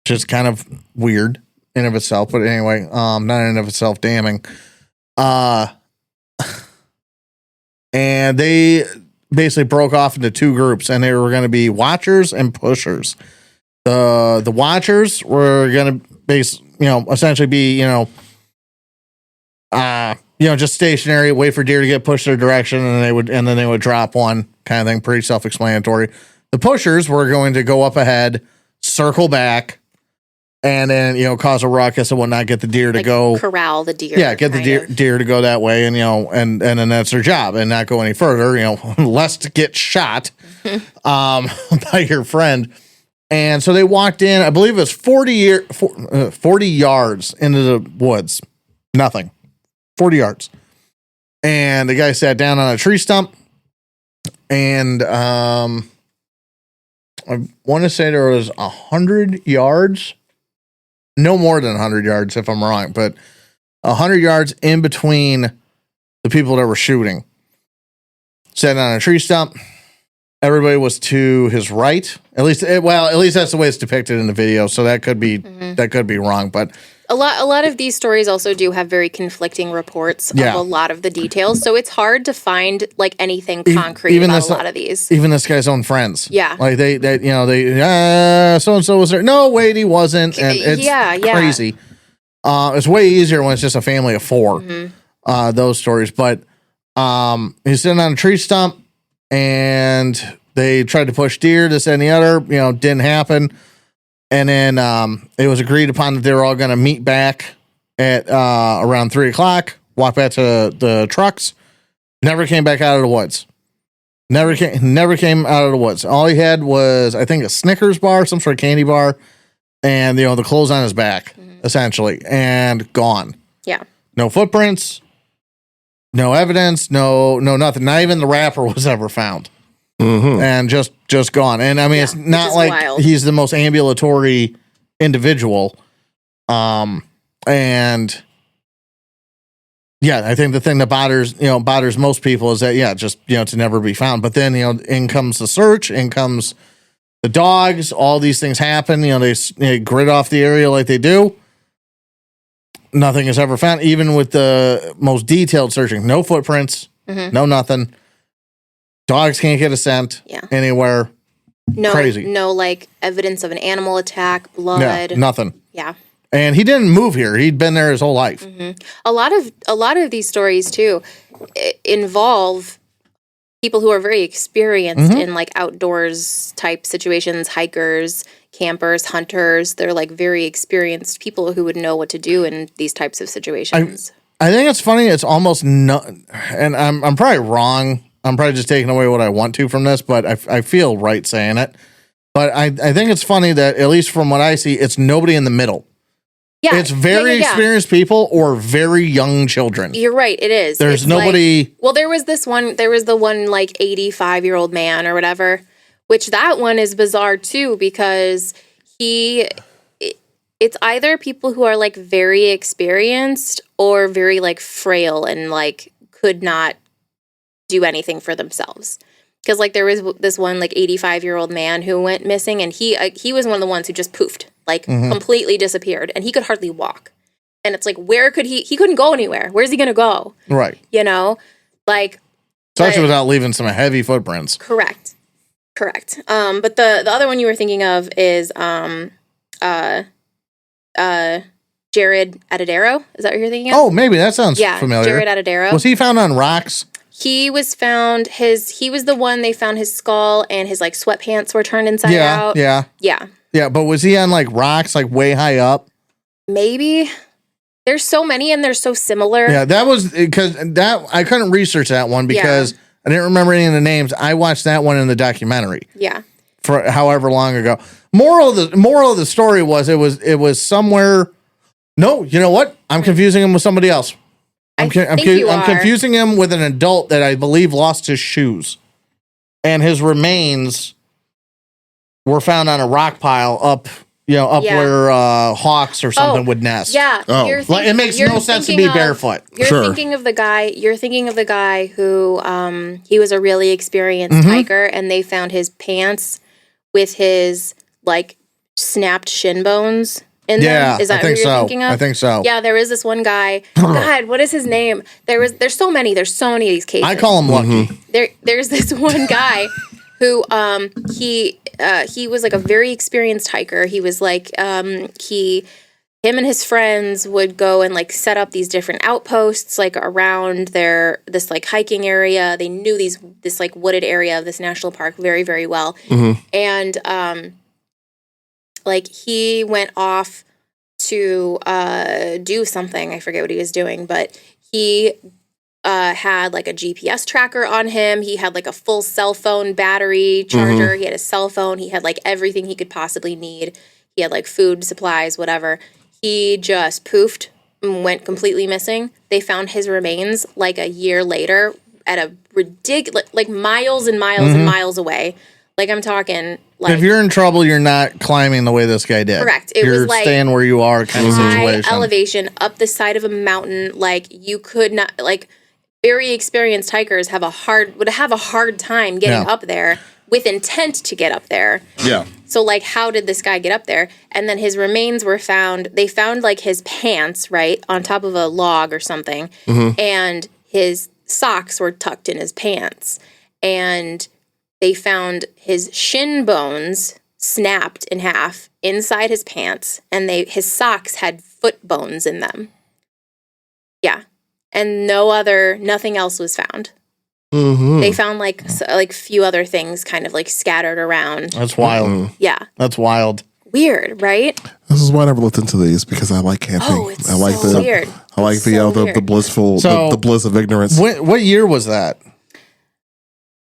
which is kind of weird in of itself. But anyway, not in of itself damning. And they basically broke off into two groups, and they were going to be watchers and pushers. The watchers were going to essentially be, just stationary, wait for deer to get pushed their direction, and then they would drop one kind of thing. Pretty self-explanatory. The pushers were going to go up ahead, circle back, and then, cause a ruckus and whatnot, get the deer to Like, go. corral the deer. Yeah, get the kind of. deer to go that way, and and then that's their job, and not go any further, lest get shot by your friend. And so they walked in, I believe it was 40 yards into the woods. Nothing. 40 yards. And the guy sat down on a tree stump. And I want to say there was 100 yards. No more than 100 yards, if I'm wrong. But 100 yards in between the people that were shooting. Sat on a tree stump. Everybody was to his right. At least that's the way it's depicted in the video. So that could be wrong. But A lot of these stories also do have very conflicting reports of a lot of the details. So it's hard to find like anything concrete about a lot of these. Even this guy's own friends. Yeah. Like they so and so was there. No, wait, he wasn't. And it's crazy. It's way easier when it's just a family of 4. Those stories, but he's sitting on a tree stump. And they tried to push deer, this and the other, didn't happen. And then it was agreed upon that they were all going to meet back at around 3:00, walk back to the trucks. Never came back out of the woods. Never came out of the woods. All he had was, I think, a Snickers bar, some sort of candy bar, and the clothes on his back, essentially, and gone. Yeah. No footprints. No evidence, no nothing. Not even the wrapper was ever found, and just gone. And I mean, it's not like wild. He's the most ambulatory individual. And I think the thing that bothers most people is that just to never be found. But then in comes the search, in comes the dogs. All these things happen. They grid off the area like they do. Nothing is ever found, even with the most detailed searching. No footprints, no nothing. Dogs can't get a scent anywhere. Crazy. No, like evidence of an animal attack, blood. Yeah, nothing. Yeah. And he didn't move here. He'd been there his whole life. A lot of these stories too involve people who are very experienced in like outdoors type situations, hikers, campers, hunters. They're like very experienced people who would know what to do in these types of situations. I think it's funny. It's almost not, and I'm probably wrong. I'm probably just taking away what I want to from this, but I feel right saying it. But I think it's funny that, at least from what I see, it's nobody in the middle. Yeah, it's very experienced people or very young children. You're right. It is. There's nobody. Like, there was the one like 85-year-old man or whatever, which that one is bizarre too, because it's either people who are like very experienced or very like frail and like could not do anything for themselves. Because like there was this one like 85-year-old man who went missing, and he was one of the ones who just poofed, like completely disappeared, and he could hardly walk. And it's like, where could he couldn't go anywhere. Where's he gonna go? Right. Like especially without leaving some heavy footprints. Correct. But the other one you were thinking of is Jared Adedero. Is that what you're thinking of? Oh, maybe that sounds familiar. Jared Adedero. Was he found on rocks? He was found. He was the one they found his skull and his like sweatpants were turned inside out. Yeah. But was he on like rocks, like way high up? Maybe. There's so many and they're so similar. Yeah, that was because I couldn't research that one because I didn't remember any of the names. I watched that one in the documentary. Yeah. For however long ago. Moral of the story was it was somewhere. No, you know what? I'm confusing him with somebody else. I'm confusing him with an adult that I believe lost his shoes, and his remains were found on a rock pile up where hawks or something would nest. Yeah. It makes no sense to be barefoot. You're thinking of the guy who he was a really experienced hiker, and they found his pants with his like snapped shin bones in them. Is that what you're thinking of? I think so. Yeah, there is this one guy. God, what is his name? There's so many. There's so many of these cases. I call him Lucky. There's this one guy who he was like a very experienced hiker. He was like him and his friends would go and like set up these different outposts like around this like hiking area. They knew this like wooded area of this national park very, very well. And like he went off to do something. I forget what he was doing, but he had like a GPS tracker on him. He had like a full cell phone battery charger. He had a cell phone. He had like everything he could possibly need. He had like food supplies, whatever. He just poofed and went completely missing. They found his remains like a year later at a ridiculous, like miles and miles and miles away. Like I'm talking like If you're in trouble, you're not climbing the way this guy did. Correct. You're was like staying where you are kind of high situation. elevation up the side of a mountain. Like you could not, like very experienced hikers would have a hard time getting up there with intent to get up there. Yeah. So like, how did this guy get up there? And then his remains were found. They found like his pants, right, on top of a log or something. And his socks were tucked in his pants. And they found his shin bones snapped in half inside his pants. And his socks had foot bones in them. Yeah. And nothing else was found. They found like few other things kind of like scattered around. That's wild. Yeah. That's wild. Weird, right? This is why I never looked into these because I like camping. Oh, it's I like so weird. I like It's so the weird. blissful So- the bliss of ignorance. What year was that?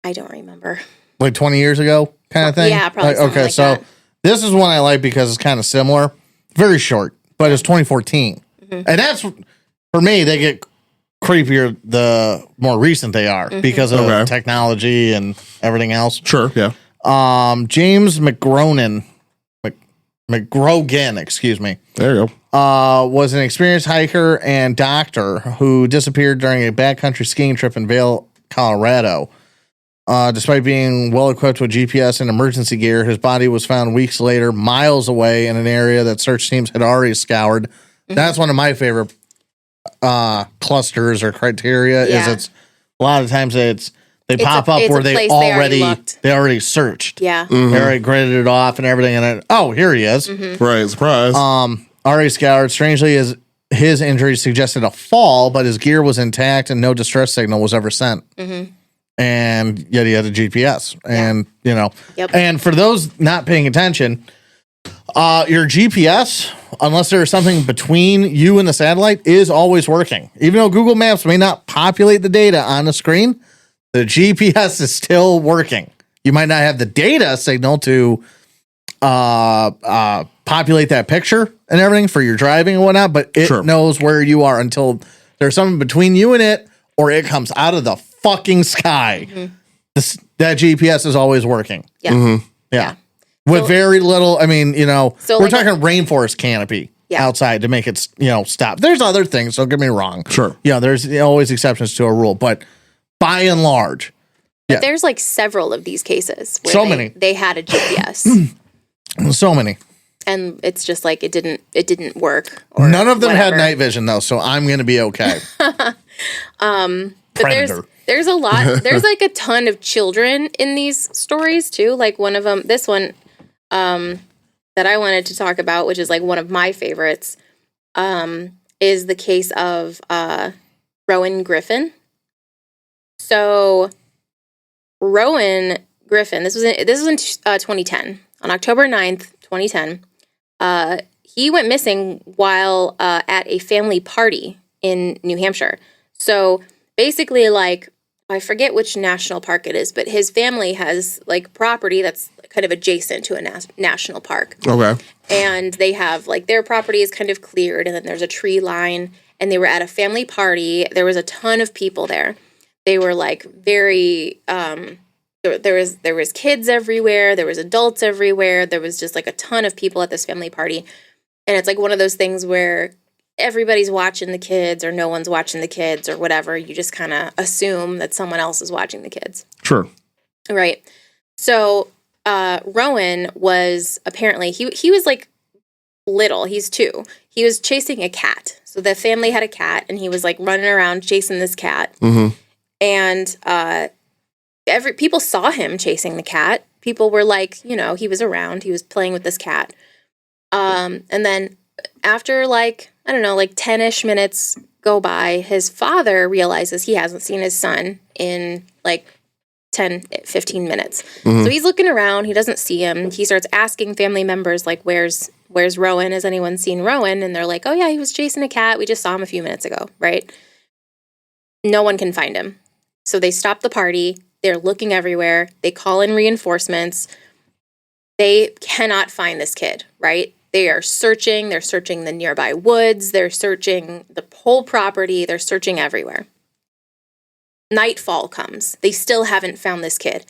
I don't remember. Like 20 years ago kind of thing? Yeah, probably something Okay, like so that. this is one I like because it's kind of similar. Very short, but it's 2014. And that's, for me, they get creepier the more recent they are because of Okay. technology and everything else. Sure, yeah. James McGrogan, excuse me, There you go. was an experienced hiker and doctor who disappeared during a backcountry skiing trip in Vail, Colorado. Despite being well equipped with GPS and emergency gear, his body was found weeks later, miles away in an area that search teams had already scoured. That's one of my favorite clusters or criteria. Yeah. Is it's a lot of times they pop up it's where a they place they already looked. already searched. Yeah. They already gridded it off and everything. And here he is. Right, surprise. Already scoured. Strangely, his injuries suggested a fall, but his gear was intact and no distress signal was ever sent. And yet he had a GPS. And, Yep. and for those not paying attention, your GPS, unless there's something between you and the satellite, is always working. Even though Google Maps may not populate the data on the screen, the GPS is still working. You might not have the data signal to populate that picture and everything for your driving and whatnot, but it Sure. knows where you are until there's something between you and it, or it comes out of the fucking sky. That GPS is always working. Yeah. Yeah. With So- very little, So we're like talking rainforest canopy outside to make it, stop. There's other things, don't get me wrong. Sure. Yeah, there's always exceptions to a rule, but by and large, But there's like several of these cases where So many. they had a GPS so many. and it's just like it didn't work. Or None of them had whatever. night vision though, so I'm going to be okay. But Predator. there's a lot. There's like a ton of children in these stories too. Like one of them, this one that I wanted to talk about, which is like one of my favorites, is the case of Rowan Griffin. So Rowan Griffin, this was in 2010, on October 9th, 2010. He went missing while at a family party in New Hampshire. So basically, like, I forget which national park it is, but his family has like property that's kind of adjacent to a national park. Okay. And they have like their property is kind of cleared, and then there's a tree line. And they were at a family party. There was a ton of people there. They were like very. There was kids everywhere. There was adults everywhere. There was just like a ton of people at this family party, and it's like one of those things where everybody's watching the kids, or no one's watching the kids, or whatever. You just kind of assume that someone else is watching the kids. Sure. Right. So Rowan was apparently he was like little. He's 2. He was chasing a cat. So the family had a cat, and he was like running around chasing this cat. And people saw him chasing the cat. People were like, he was around. He was playing with this cat. And then after like 10-ish minutes go by, his father realizes he hasn't seen his son in like 10, 15 minutes. So he's looking around. He doesn't see him. He starts asking family members, like, where's Rowan? Has anyone seen Rowan? And they're like, oh, yeah, he was chasing a cat. We just saw him a few minutes ago, right? No one can find him. So they stop the party. They're looking everywhere. They call in reinforcements. They cannot find this kid, right? They are searching. They're searching the nearby woods. They're searching the whole property. They're searching everywhere. Nightfall comes. They still haven't found this kid.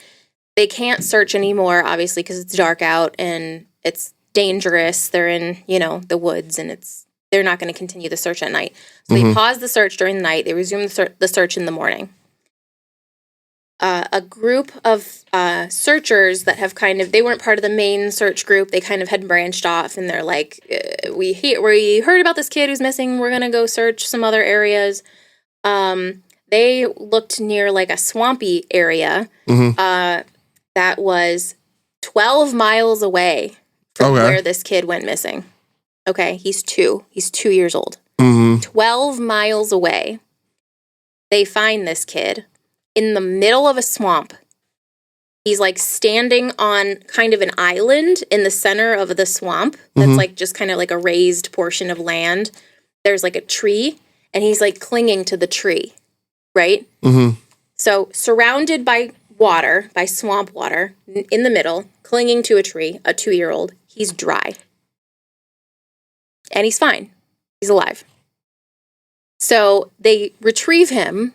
They can't search anymore, obviously, because it's dark out and it's dangerous. They're in, the woods, and they're not going to continue the search at night. So they pause the search during the night. They resume the search in the morning. A group of searchers that have they weren't part of the main search group. They kind of had branched off, and they're like, we heard about this kid who's missing. We're going to go search some other areas. They looked near like a swampy area that was 12 miles away from where this kid went missing. Okay, he's 2. He's 2 years old. 12 miles away. They find this kid in the middle of a swamp. He's like standing on kind of an island in the center of the swamp. That's like just kind of like a raised portion of land. There's like a tree, and he's like clinging to the tree, right? So surrounded by water, by swamp water, in the middle, clinging to a tree, a 2-year-old, he's dry. And he's fine. He's alive. So they retrieve him.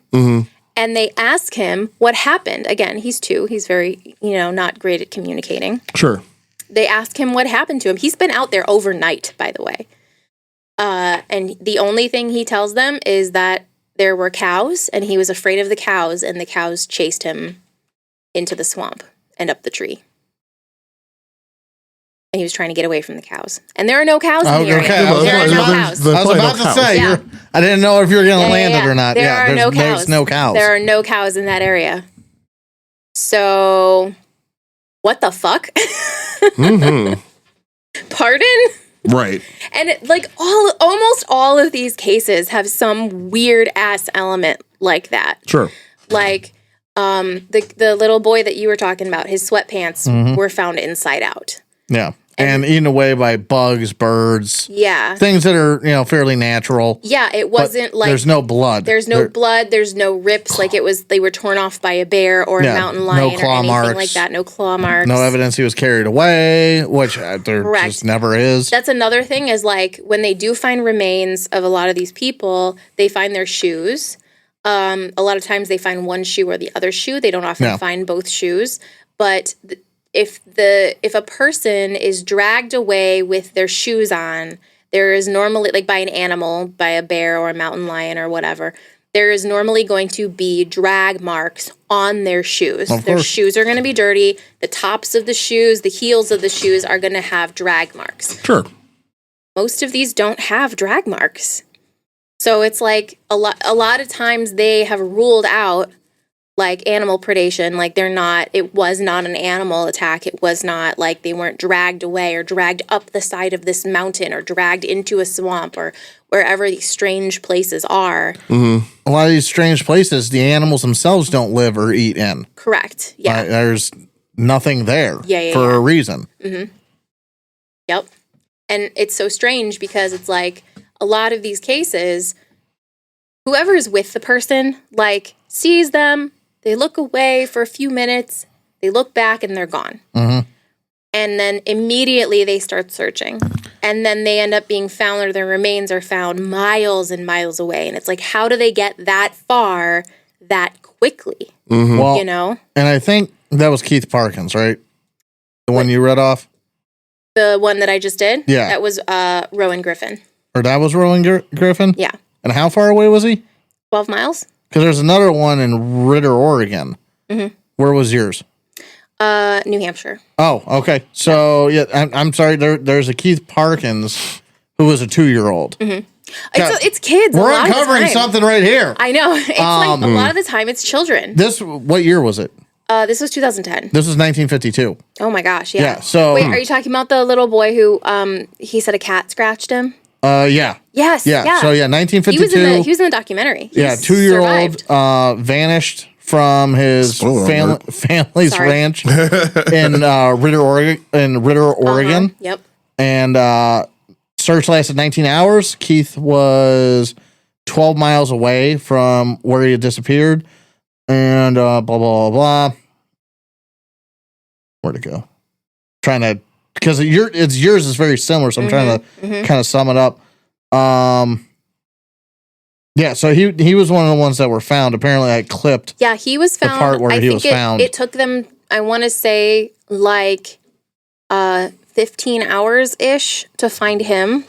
And they ask him what happened. Again, he's 2. He's very, not great at communicating. Sure. They ask him what happened to him. He's been out there overnight, by the way. And the only thing he tells them is that there were cows, and he was afraid of the cows, and the cows chased him into the swamp and up the tree. And he was trying to get away from the cows. And there are no cows in the area. Okay. There are no cows. I was about to say, Yeah. I didn't know if you were going to land it or not. There are no cows. There's no cows. There are no cows in that area. So, what the fuck? Pardon? Right. And almost all of these cases have some weird ass element like that. Sure. Like the little boy that you were talking about, his sweatpants were found inside out. Yeah. And eaten away by bugs, birds. Yeah. Things that are, fairly natural. Yeah, it wasn't like there's no blood. There's no blood, there's no rips like they were torn off by a bear or a mountain lion or anything like that. No claw marks. No evidence he was carried away, which there just never is. That's another thing is like when they do find remains of a lot of these people, they find their shoes. A lot of times they find one shoe or the other shoe. They don't often find both shoes, but if a person is dragged away with their shoes on, there is normally, like by an animal, by a bear or a mountain lion or whatever, there is normally going to be drag marks on their shoes. Their shoes are going to be dirty. The tops of the shoes, the heels of the shoes are going to have drag marks. Sure. Most of these don't have drag marks. So it's like a lot of times they have ruled out like animal predation, like it was not an animal attack. It was not like they weren't dragged away or dragged up the side of this mountain or dragged into a swamp or wherever these strange places are. A lot of these strange places, the animals themselves don't live or eat in. Correct. Yeah. There's nothing there for a reason. Yep. And it's so strange because it's like a lot of these cases, whoever's with the person, like sees them, they look away for a few minutes, they look back, and they're gone. And then immediately they start searching. And then they end up being found, or their remains are found miles and miles away. And it's like, how do they get that far that quickly? Well, And I think that was Keith Parkins, right? The one you read off? The one that I just did? Yeah. That was Rowan Griffin. Or that was Rowan Griffin? Yeah. And how far away was he? 12 miles. Because there's another one in Ritter, Oregon. Where was yours? New Hampshire. Oh, okay. So, I'm sorry. There's a Keith Parkins who was a 2-year-old. It's kids. We're uncovering something right here. I know. It's like a lot of the time it's children. What year was it? This was 2010. This was 1952. Oh my gosh, yeah. So wait, are you talking about the little boy who he said a cat scratched him? Yeah. Yes. Yeah. So 1952. He was in the documentary. He 2-year-old vanished from his Spoiler family's Sorry. ranch in Ritter, Oregon. Yep. And search lasted 19 hours. Keith was 12 miles away from where he had disappeared. And blah, blah, blah. Where'd it go? Trying to, because yours is very similar, so I'm trying to kind of sum it up. Yeah, so he was one of the ones that were found. Apparently, I clipped. Yeah, he was found. part where he was found. It took them, I want to say, like 15 hours ish to find him.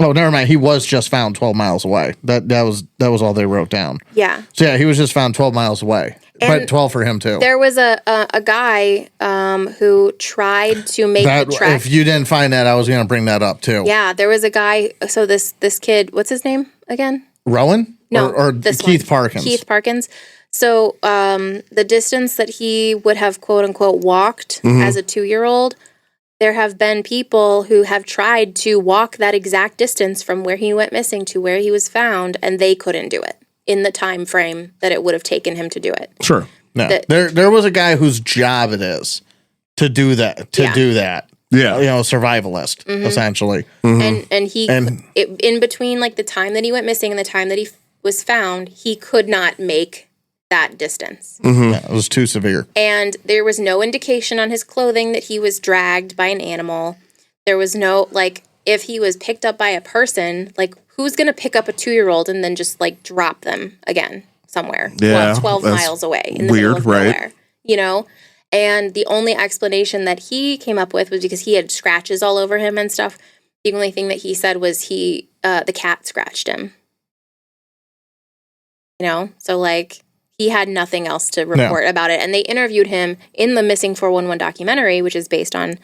Oh, never mind. He was just found 12 miles away. That was all they wrote down. Yeah. So yeah, he was just found 12 miles away, but And 12 for him too. There was a guy who tried to make the trek. If you didn't find that, I was going to bring that up too. Yeah, there was a guy. So this kid, what's his name again? Rowan? No, or this Keith one. Parkins. Keith Parkins. So the distance that he would have quote unquote walked as a 2-year-old, there have been people who have tried to walk that exact distance from where he went missing to where he was found, and they couldn't do it in the time frame that it would have taken him to do it. Sure. No, that- there was a guy whose job it is to do that. Yeah. You know, survivalist essentially. And he in between like the time that he went missing and the time that he was found, he could not make that distance. Yeah, it was too severe. And there was no indication on his clothing that he was dragged by an animal. There was no, like, if he was picked up by a person, like, who's going to pick up a 2-year-old and then just, like, drop them again somewhere? Yeah, 12 that's miles away in the weird, middle of right? nowhere, you know? And the only explanation that he came up with was because he had scratches all over him and stuff. The only thing that he said was the cat scratched him. You know? So, like, he had nothing else to report about it. And they interviewed him in the Missing 411 documentary, which is based on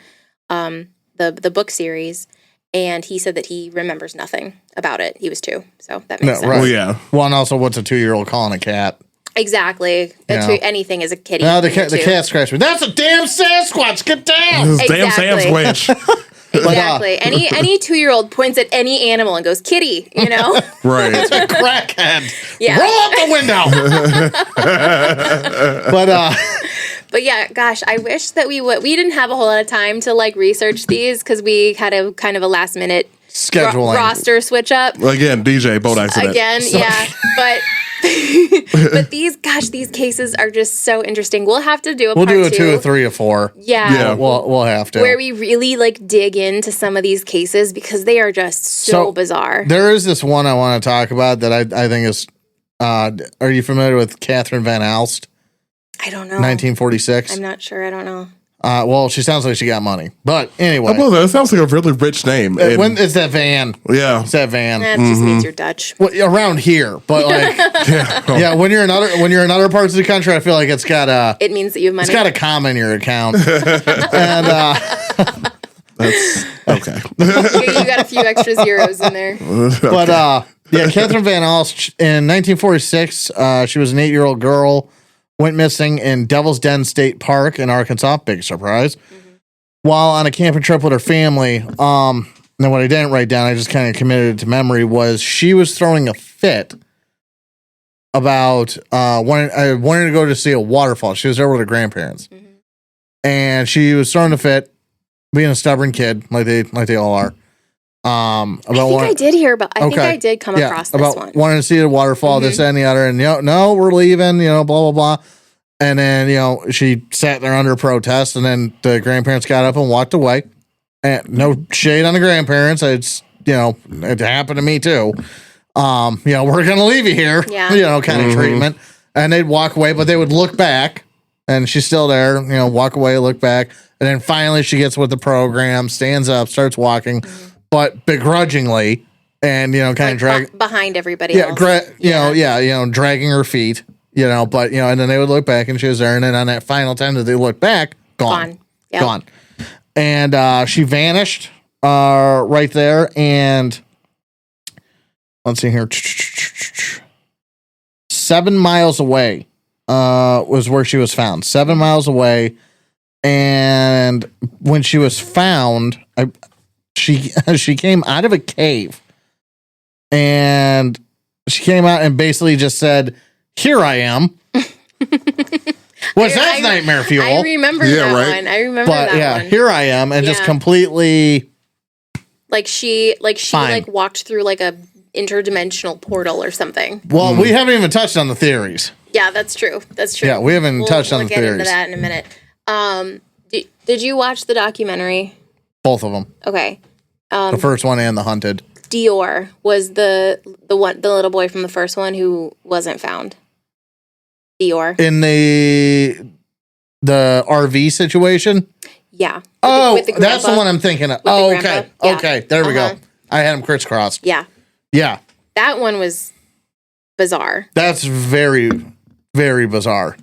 the book series. And he said that he remembers nothing about it. He was 2. So that makes sense. Right. Well, yeah. Well, and also, what's a 2-year-old calling a cat? Exactly. Yeah. Anything is a kitty. No, the too. cat scratched me. That's a damn Sasquatch. Get down. This damn Exactly. Sasquatch. Exactly. Any 2-year-old points at any animal and goes, kitty, you know? Right. Crackhead. Yeah. Roll up the window. But yeah, gosh, I wish that we didn't have a whole lot of time to like research these because we had a kind of a last minute Scheduling. roster switch up. Again, DJ, boat accident. Again, yeah. But but these cases are just so interesting. We'll have to do a We'll part do a 2. 2 or 3 or 4. Yeah. Yeah. We'll have to. Where we really like dig into some of these cases because they are just so bizarre. There is this one I want to talk about that I think is. Are you familiar with Catherine Van Alst? I don't know. 1946. I'm not sure. I don't know. Well, she sounds like she got money, but anyway, Well, that sounds like a really rich name. And- when it's that van. yeah. It's that van. That just means you're Dutch. Well, around here, but like, yeah, when you're in other parts of the country, I feel like it's got It means that you have money. it's got a comma in your account, and That's okay. You got a few extra zeros in there. but yeah, Catherine Van Alst in 1946, she was an 8-year-old girl, went missing in Devil's Den State Park in Arkansas. Big surprise. While on a camping trip with her family, and then what I didn't write down, I just kind of committed it to memory, was she was throwing a fit about wanting to go to see a waterfall. She was there with her grandparents, and she was throwing a fit, being a stubborn kid like they all are. I think I did hear about. I think I did come across this about one. wanting to see the waterfall, this, that, and the other, and no, we're leaving, blah blah blah. And then she sat there under protest, and then the grandparents got up and walked away. And no shade on the grandparents, it's it happened to me too. We're gonna leave you here, kind of treatment. And they'd walk away, but they would look back, and she's still there. Walk away, look back, and then finally she gets with the program, stands up, starts walking, but begrudgingly, and kind of drag behind everybody. yeah, else. dragging her feet, but and then they would look back and she was there, and then on that final time that they looked back, gone. Yep. Gone. And she vanished right there, and let's see here. 7 miles away was where she was found. 7 miles away. And when she was found, she came out of a cave, and she came out and basically just said, "Here I am." Which that's nightmare fuel. I remember Yeah, that right. one. I remember but that yeah, one. here I am and just Yeah. completely Like she Fine. like walked through like a interdimensional portal or something. well, we haven't even touched on the theories. Yeah, that's true. That's true. Yeah, we haven't touched on the get into theories. that in a minute. Did you watch the documentary? Both of them. Okay. The first one and the hunted. Dior was the little boy from the first one who wasn't found. Dior. In the RV situation. Yeah. With Oh, with that's the grandpa. one I'm thinking of. the Oh, grandpa. okay. Yeah. Okay, there we Uh-huh. go. I had them crisscrossed. Yeah. Yeah, That one was bizarre. that's very, very bizarre.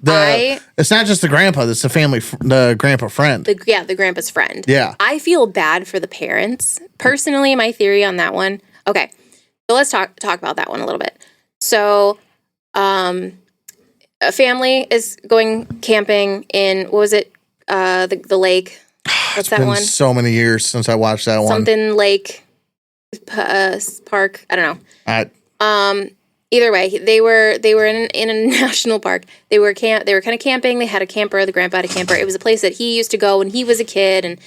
It's not just the grandpa; it's the family, the grandpa friend. The grandpa's friend. Yeah. I feel bad for the parents. Personally, my theory on that one. Okay. So let's talk about that one a little bit. So, a family is going camping in, what was it? The lake. What's that Been one? so many years since I watched that one. Something lake park. I don't know. Either way, they were in a national park. They were kind of camping. They had a camper. The grandpa had a camper. It was a place that he used to go when he was a kid, and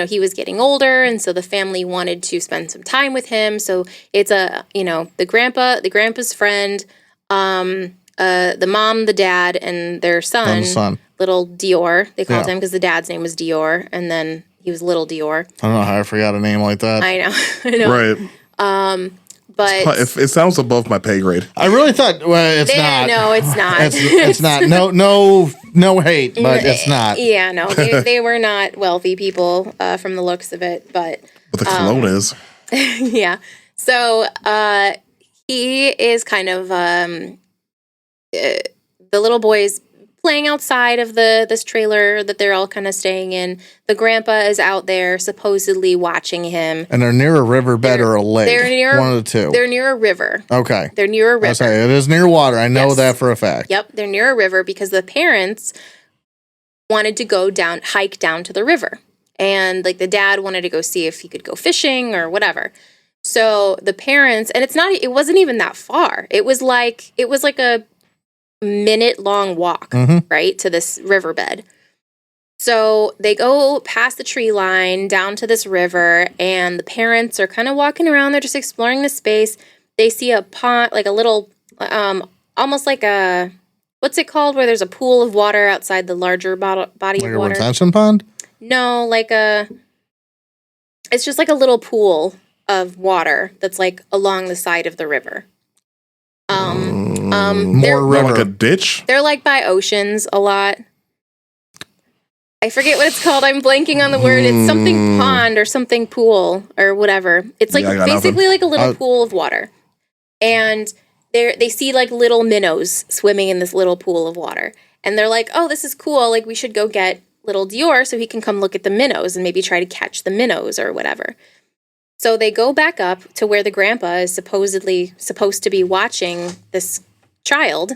he was getting older, and so the family wanted to spend some time with him. So it's the grandpa's friend, the mom, the dad, and their son, And the son. little Dior. They called Yeah. him because the dad's name was Dior, and then he was little Dior. I don't know how I forgot a name like that. I know, I know. Right. But If it sounds above my pay grade. I really thought. Well, it's not. No, it's not. It's not. No hate, but it's not. Yeah, no, they were not wealthy people from the looks of it, but But the cologne is. yeah. So he is kind of the little boy is playing outside of this trailer that they're all kind of staying in. The grandpa is out there supposedly watching him. And they're near a riverbed or a lake. They're near one of the two. They're near a river. Okay. They're near a river. I say it is near water. I know Yes. that for a fact. Yep, they're near a river because the parents wanted to go hike down to the river. And like the dad wanted to go see if he could go fishing or whatever. So the parents, and it wasn't even that far. It was like a minute-long walk, right, to this riverbed. So they go past the tree line down to this river, and the parents are kind of walking around. They're just exploring the space. They see a pond, like a little, almost like a, what's it called, where there's a pool of water outside the larger body Like of a water. retention pond? No, it's just like a little pool of water that's like along the side of the river. More they're, More like river. a ditch. they're like by oceans a lot. I forget what it's called. I'm blanking on the word. It's something pond or something pool or whatever. It's like Yeah, I got basically like a little Uh, pool of water. And they see like little minnows swimming in this little pool of water. And they're like, oh, this is cool. Like we should go get little Dior so he can come look at the minnows and maybe try to catch the minnows or whatever. So they go back up to where the grandpa is supposedly supposed to be watching this child.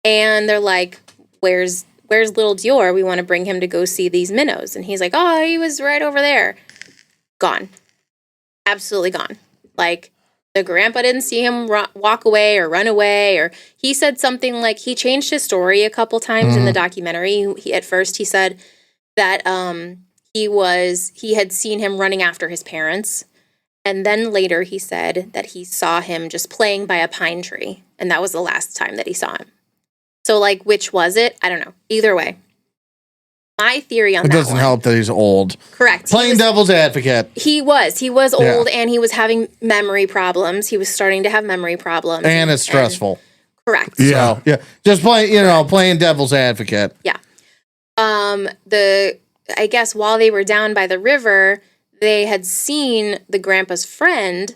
And they're like, where's little Dior? We want to bring him to go see these minnows. And he's like, oh, he was right over there. Gone. Absolutely gone. Like, the grandpa didn't see him walk away or run away. Or he said something like, he changed his story a couple times in the documentary. At first, he said that he had seen him running after his parents. And then later he said that he saw him just playing by a pine tree. And that was the last time that he saw him. So, like, which was it? I don't know. Either way. My theory on It that doesn't one. help that he's old. Correct. Playing devil's advocate. He was Yeah. old and he was having memory problems. He was starting to have memory problems. And it's stressful. Correct. Yeah. So, yeah. Just playing devil's advocate. Yeah. I guess while they were down by the river, they had seen the grandpa's friend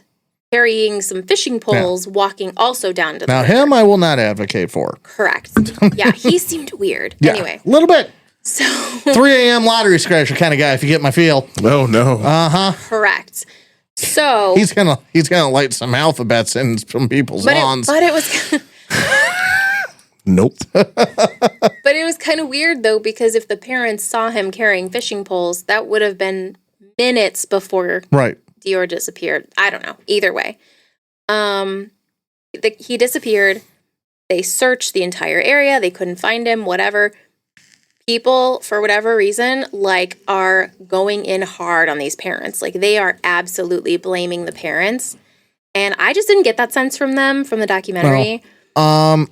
carrying some fishing poles walking also down to the Now, river. him I will not advocate for. Correct. Yeah, he seemed weird. Yeah. Anyway, A little bit. so 3 a.m. lottery scratcher kind of guy, if you get my feel. Oh, no. correct. So He's gonna light some alphabets in some people's lawns. but it was Nope. But it was kind of weird, though, because if the parents saw him carrying fishing poles, that would have been minutes before Right. Dior disappeared. I don't know. Either way. He disappeared. They searched the entire area. They couldn't find him, whatever. People, for whatever reason, like, are going in hard on these parents. Like, they are absolutely blaming the parents. And I just didn't get that sense from them, from the documentary. I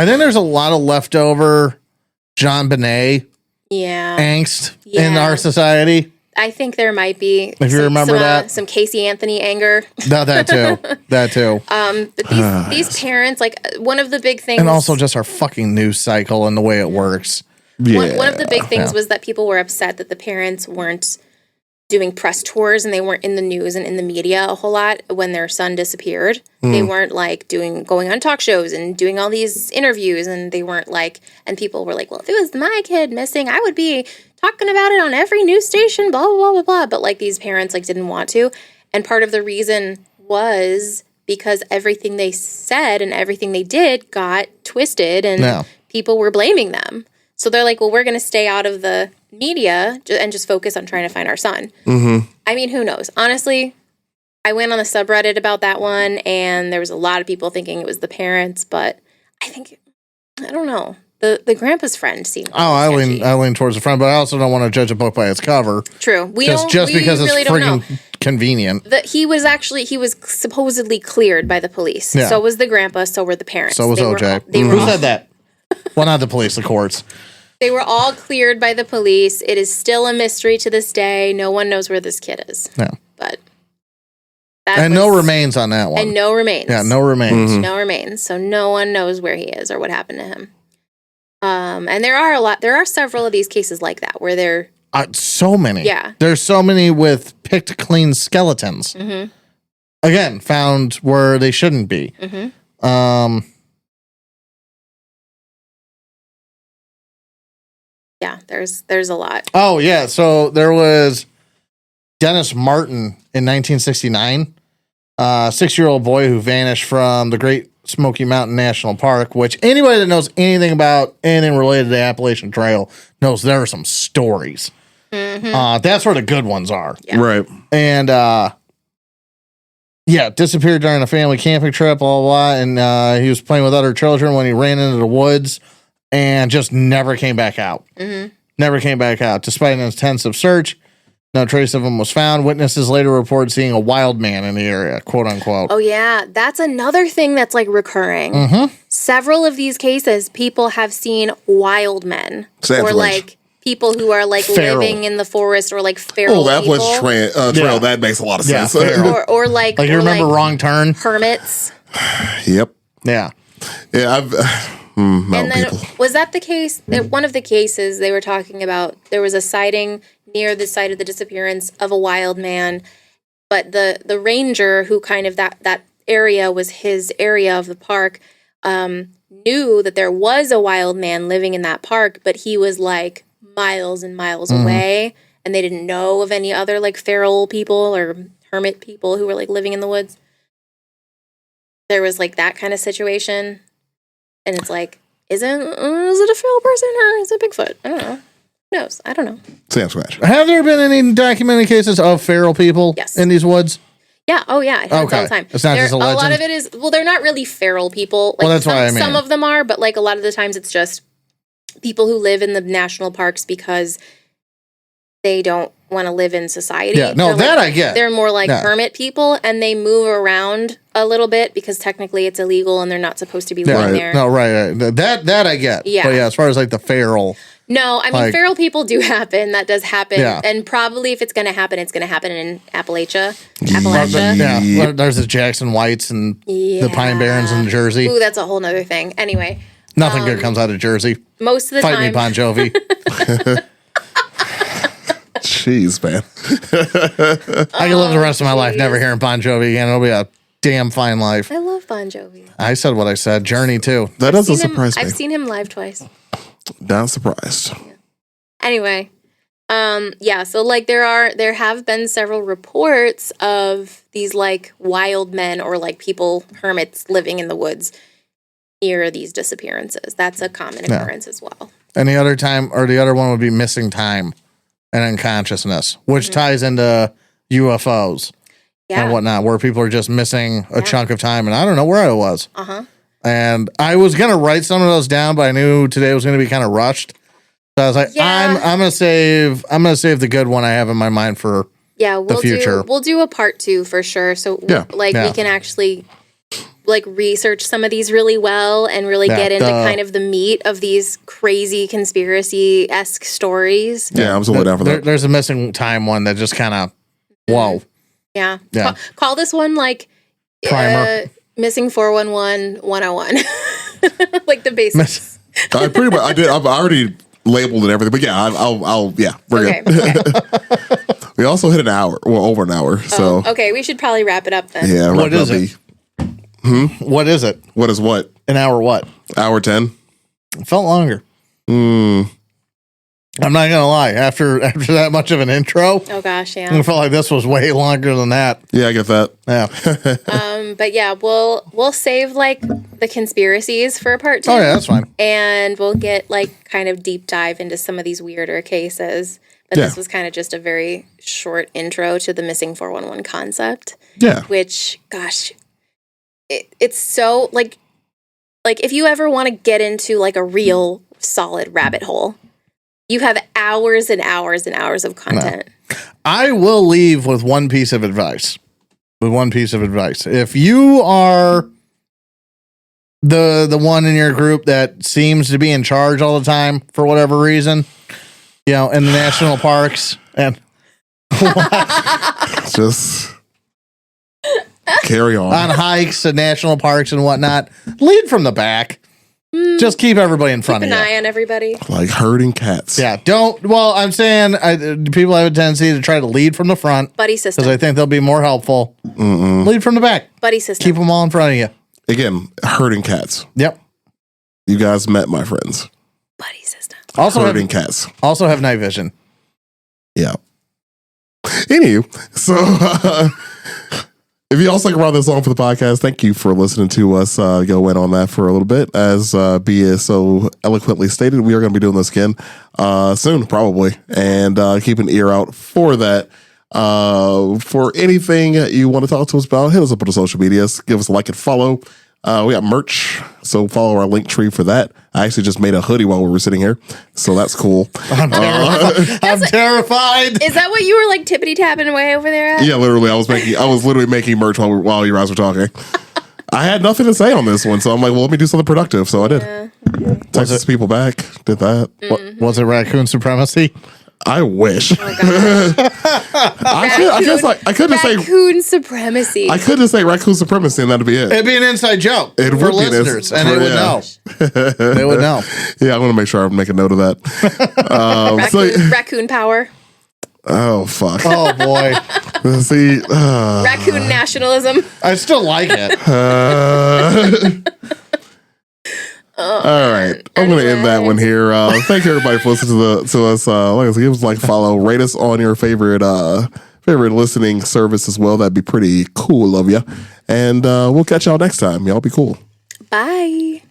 think there's a lot of leftover John Bonet angst in Yeah. our society. I think there might be If you remember that. some Casey Anthony anger. No, that too. That too. But these parents, like, one of the big things, And also just our fucking news cycle and the way it works. one of the big things was that people were upset that the parents weren't doing press tours and they weren't in the news and in the media a whole lot when their son disappeared. They weren't like going on talk shows and doing all these interviews, and they weren't like, and people were like, well, if it was my kid missing, I would be talking about it on every news station, blah, blah, blah, blah, blah. But like, these parents like didn't want to. And part of the reason was because everything they said and everything they did got twisted, and people were blaming them. So they're like, well, we're going to stay out of the media and just focus on trying to find our son. Mm-hmm. I mean, who knows? Honestly, I went on the subreddit about that one, and there was a lot of people thinking it was the parents, but I don't know. The grandpa's friend seemed I sketchy. lean towards the front, but I also don't want to judge a book by its cover. True. We Just because really it's don't know. freaking convenient. He was supposedly cleared by the police. Yeah. So was the grandpa, so were the parents. So was OJ. Who said that? Well, not the police, the courts. They were all cleared by the police. It is still a mystery to this day. No one knows where this kid is. Yeah. But no remains on that one. And no remains. Yeah, no remains. Mm-hmm. No remains. So no one knows where he is or what happened to him. And there are several of these cases like that where they're So many. Yeah. There's so many with picked clean skeletons. Mhm. Again, found where they shouldn't be. Mhm. Yeah, there's a lot. Oh, yeah. So there was Dennis Martin in 1969, a 6-year-old boy who vanished from the Great Smoky Mountain National Park, which anybody that knows anything about anything related to the Appalachian Trail knows there are some stories. That's where the good ones are. Yeah. Right. And, disappeared during a family camping trip, blah, blah, blah. And he was playing with other children when he ran into the woods and just never came back out. Mhm. Never came back out. Despite an intensive search, no trace of him was found. Witnesses later reported seeing a wild man in the area, quote unquote. Oh yeah, that's another thing that's like recurring. Mm-hmm. Several of these cases, people have seen wild men Savage. or like people who are like Feral. living in the forest or like feral Oh, that people. was trail. Yeah. That makes a lot of Yeah, sense. feral. or like Like you or remember Wrong Turn? hermits. Yep. Yeah. And Yeah. Mountain then people. was that the case? That one of the cases they were talking about, there was a sighting near the site of the disappearance of a wild man, but the ranger who kind of that area was his area of the park, knew that there was a wild man living in that park, but he was like miles and miles away, and they didn't know of any other like feral people or hermit people who were like living in the woods. There was like that kind of situation. And it's like, is it a feral person or is it Bigfoot? I don't know. Who knows? I don't know. Sam Scratch. Have there been any documented cases of feral people Yes. in these woods? Yeah. Oh, yeah. It happens all Okay. the time. It's not just a A lot legend? of it is, well, they're not really feral people. Like, Well, that's what I mean. Some of them are, but like a lot of the times it's just people who live in the national parks because they don't want to live in society. Yeah, no, They're that like, I get. They're more like Yeah. hermit people, and they move around a little bit because technically it's illegal and they're not supposed to be living there. No, right. That I get. Yeah. But yeah, as far as like the feral. No, I mean, Like- feral people do happen. That does happen. Yeah. And probably if it's going to happen, it's going to happen in Appalachia. Yeah. Appalachia. Yeah. Yep. Well, there's the Jackson Whites and the Pine Barrens in Jersey. Ooh, that's a whole nother thing. Anyway, Nothing good comes out of Jersey. most of the Fight me, time, Bon Jovi. Jeez, man. I can live the rest of my life never hearing Bon Jovi again. It'll be a damn fine life. I love Bon Jovi. I said what I said. Journey too. That doesn't Seen him- surprise me. I've seen him live twice. Not surprised. Anyway, yeah, so like there have been several reports of these like wild men or like people, hermits living in the woods near these disappearances. That's a common occurrence as well. And the other time, or the other one would be missing time and unconsciousness, which ties into UFOs Yeah. and whatnot, where people are just missing a chunk of time. And I don't know where I was. Uh-huh. And I was gonna write some of those down, but I knew today was gonna be kind of rushed. So I was like, Yeah. I'm gonna save the good one I have in my mind for. Yeah, future. we'll do a part 2 for sure. So Yeah. we can actually like research some of these really well and really get into kind of the meat of these crazy conspiracy-esque stories. Yeah, I'm still down for that. There's a missing time one that just kind of whoa. Yeah. Yeah. Call this one like Primer. Missing 411 101. Like the basics. I pretty much I did. I've already labeled and everything, but yeah, I'll yeah, we're Okay. good. Okay. We also hit an hour, well, over an hour. So Okay, we should probably wrap it up then. yeah, What wrap is up it? What is it? What is what? An hour what? Hour 10? It felt longer. Mm, I'm not gonna lie. After that much of an intro, Oh gosh, I yeah. felt like this was way longer than that. yeah, I get that. Yeah. But yeah, we'll save like the conspiracies for part 2. Oh yeah, that's fine. And we'll get like kind of deep dive into some of these weirder cases. But Yeah. this was kind of just a very short intro to the missing 411 concept, Yeah. which gosh, it's so like if you ever want to get into like a real solid rabbit hole, you have hours and hours and hours of content. I will leave with one piece of advice. If you are the one in your group that seems to be in charge all the time for whatever reason, you know, in the national parks and Just carry on. on hikes and national parks and whatnot, lead from the back. Just keep everybody in front Keep an of you. eye on everybody. Like herding cats. Yeah, don't. Well, I'm saying people have a tendency to try to lead from the front Buddy because system. I think they'll be more helpful. Lead from the back. Buddy system. Keep them all in front of you. Again, herding cats. Yep. You guys met my friends. Buddy system. Also Herding have, cats. also have night vision. Yeah. Anywho, so if you all stuck around this long for the podcast, thank you for listening to us go in on that for a little bit. As B is so eloquently stated, we are going to be doing this again soon, probably, and keep an ear out for that. For anything you want to talk to us about, hit us up on the social medias. Give us a like and follow. We got merch, so follow our link tree for that. I actually just made a hoodie while we were sitting here, so that's cool. I'm terrified. I'm terrified. Is that what you were like tippity tapping away over there at? Yeah, literally, I was literally making merch while you guys were talking. I had nothing to say on this one, so I'm like, well, let me do something productive. So I did. Texas people back, did that. Was it raccoon supremacy? I wish. Oh, gosh. I guess like I could just say Raccoon supremacy. I could just say raccoon supremacy, and that'd be it. It'd be an inside joke It for would be an listeners, ins- and they would yeah. know. They would know. Yeah, I want to make sure I make a note of that. Raccoon power. Oh fuck. Oh boy, See, Raccoon nationalism. I still like it. all right, I'm gonna end that one here. Thank you everybody for listening to us. Like I said, give us a like, follow, rate us on your favorite listening service as well. That'd be pretty cool of you. And we'll catch y'all next time. Y'all be cool. Bye.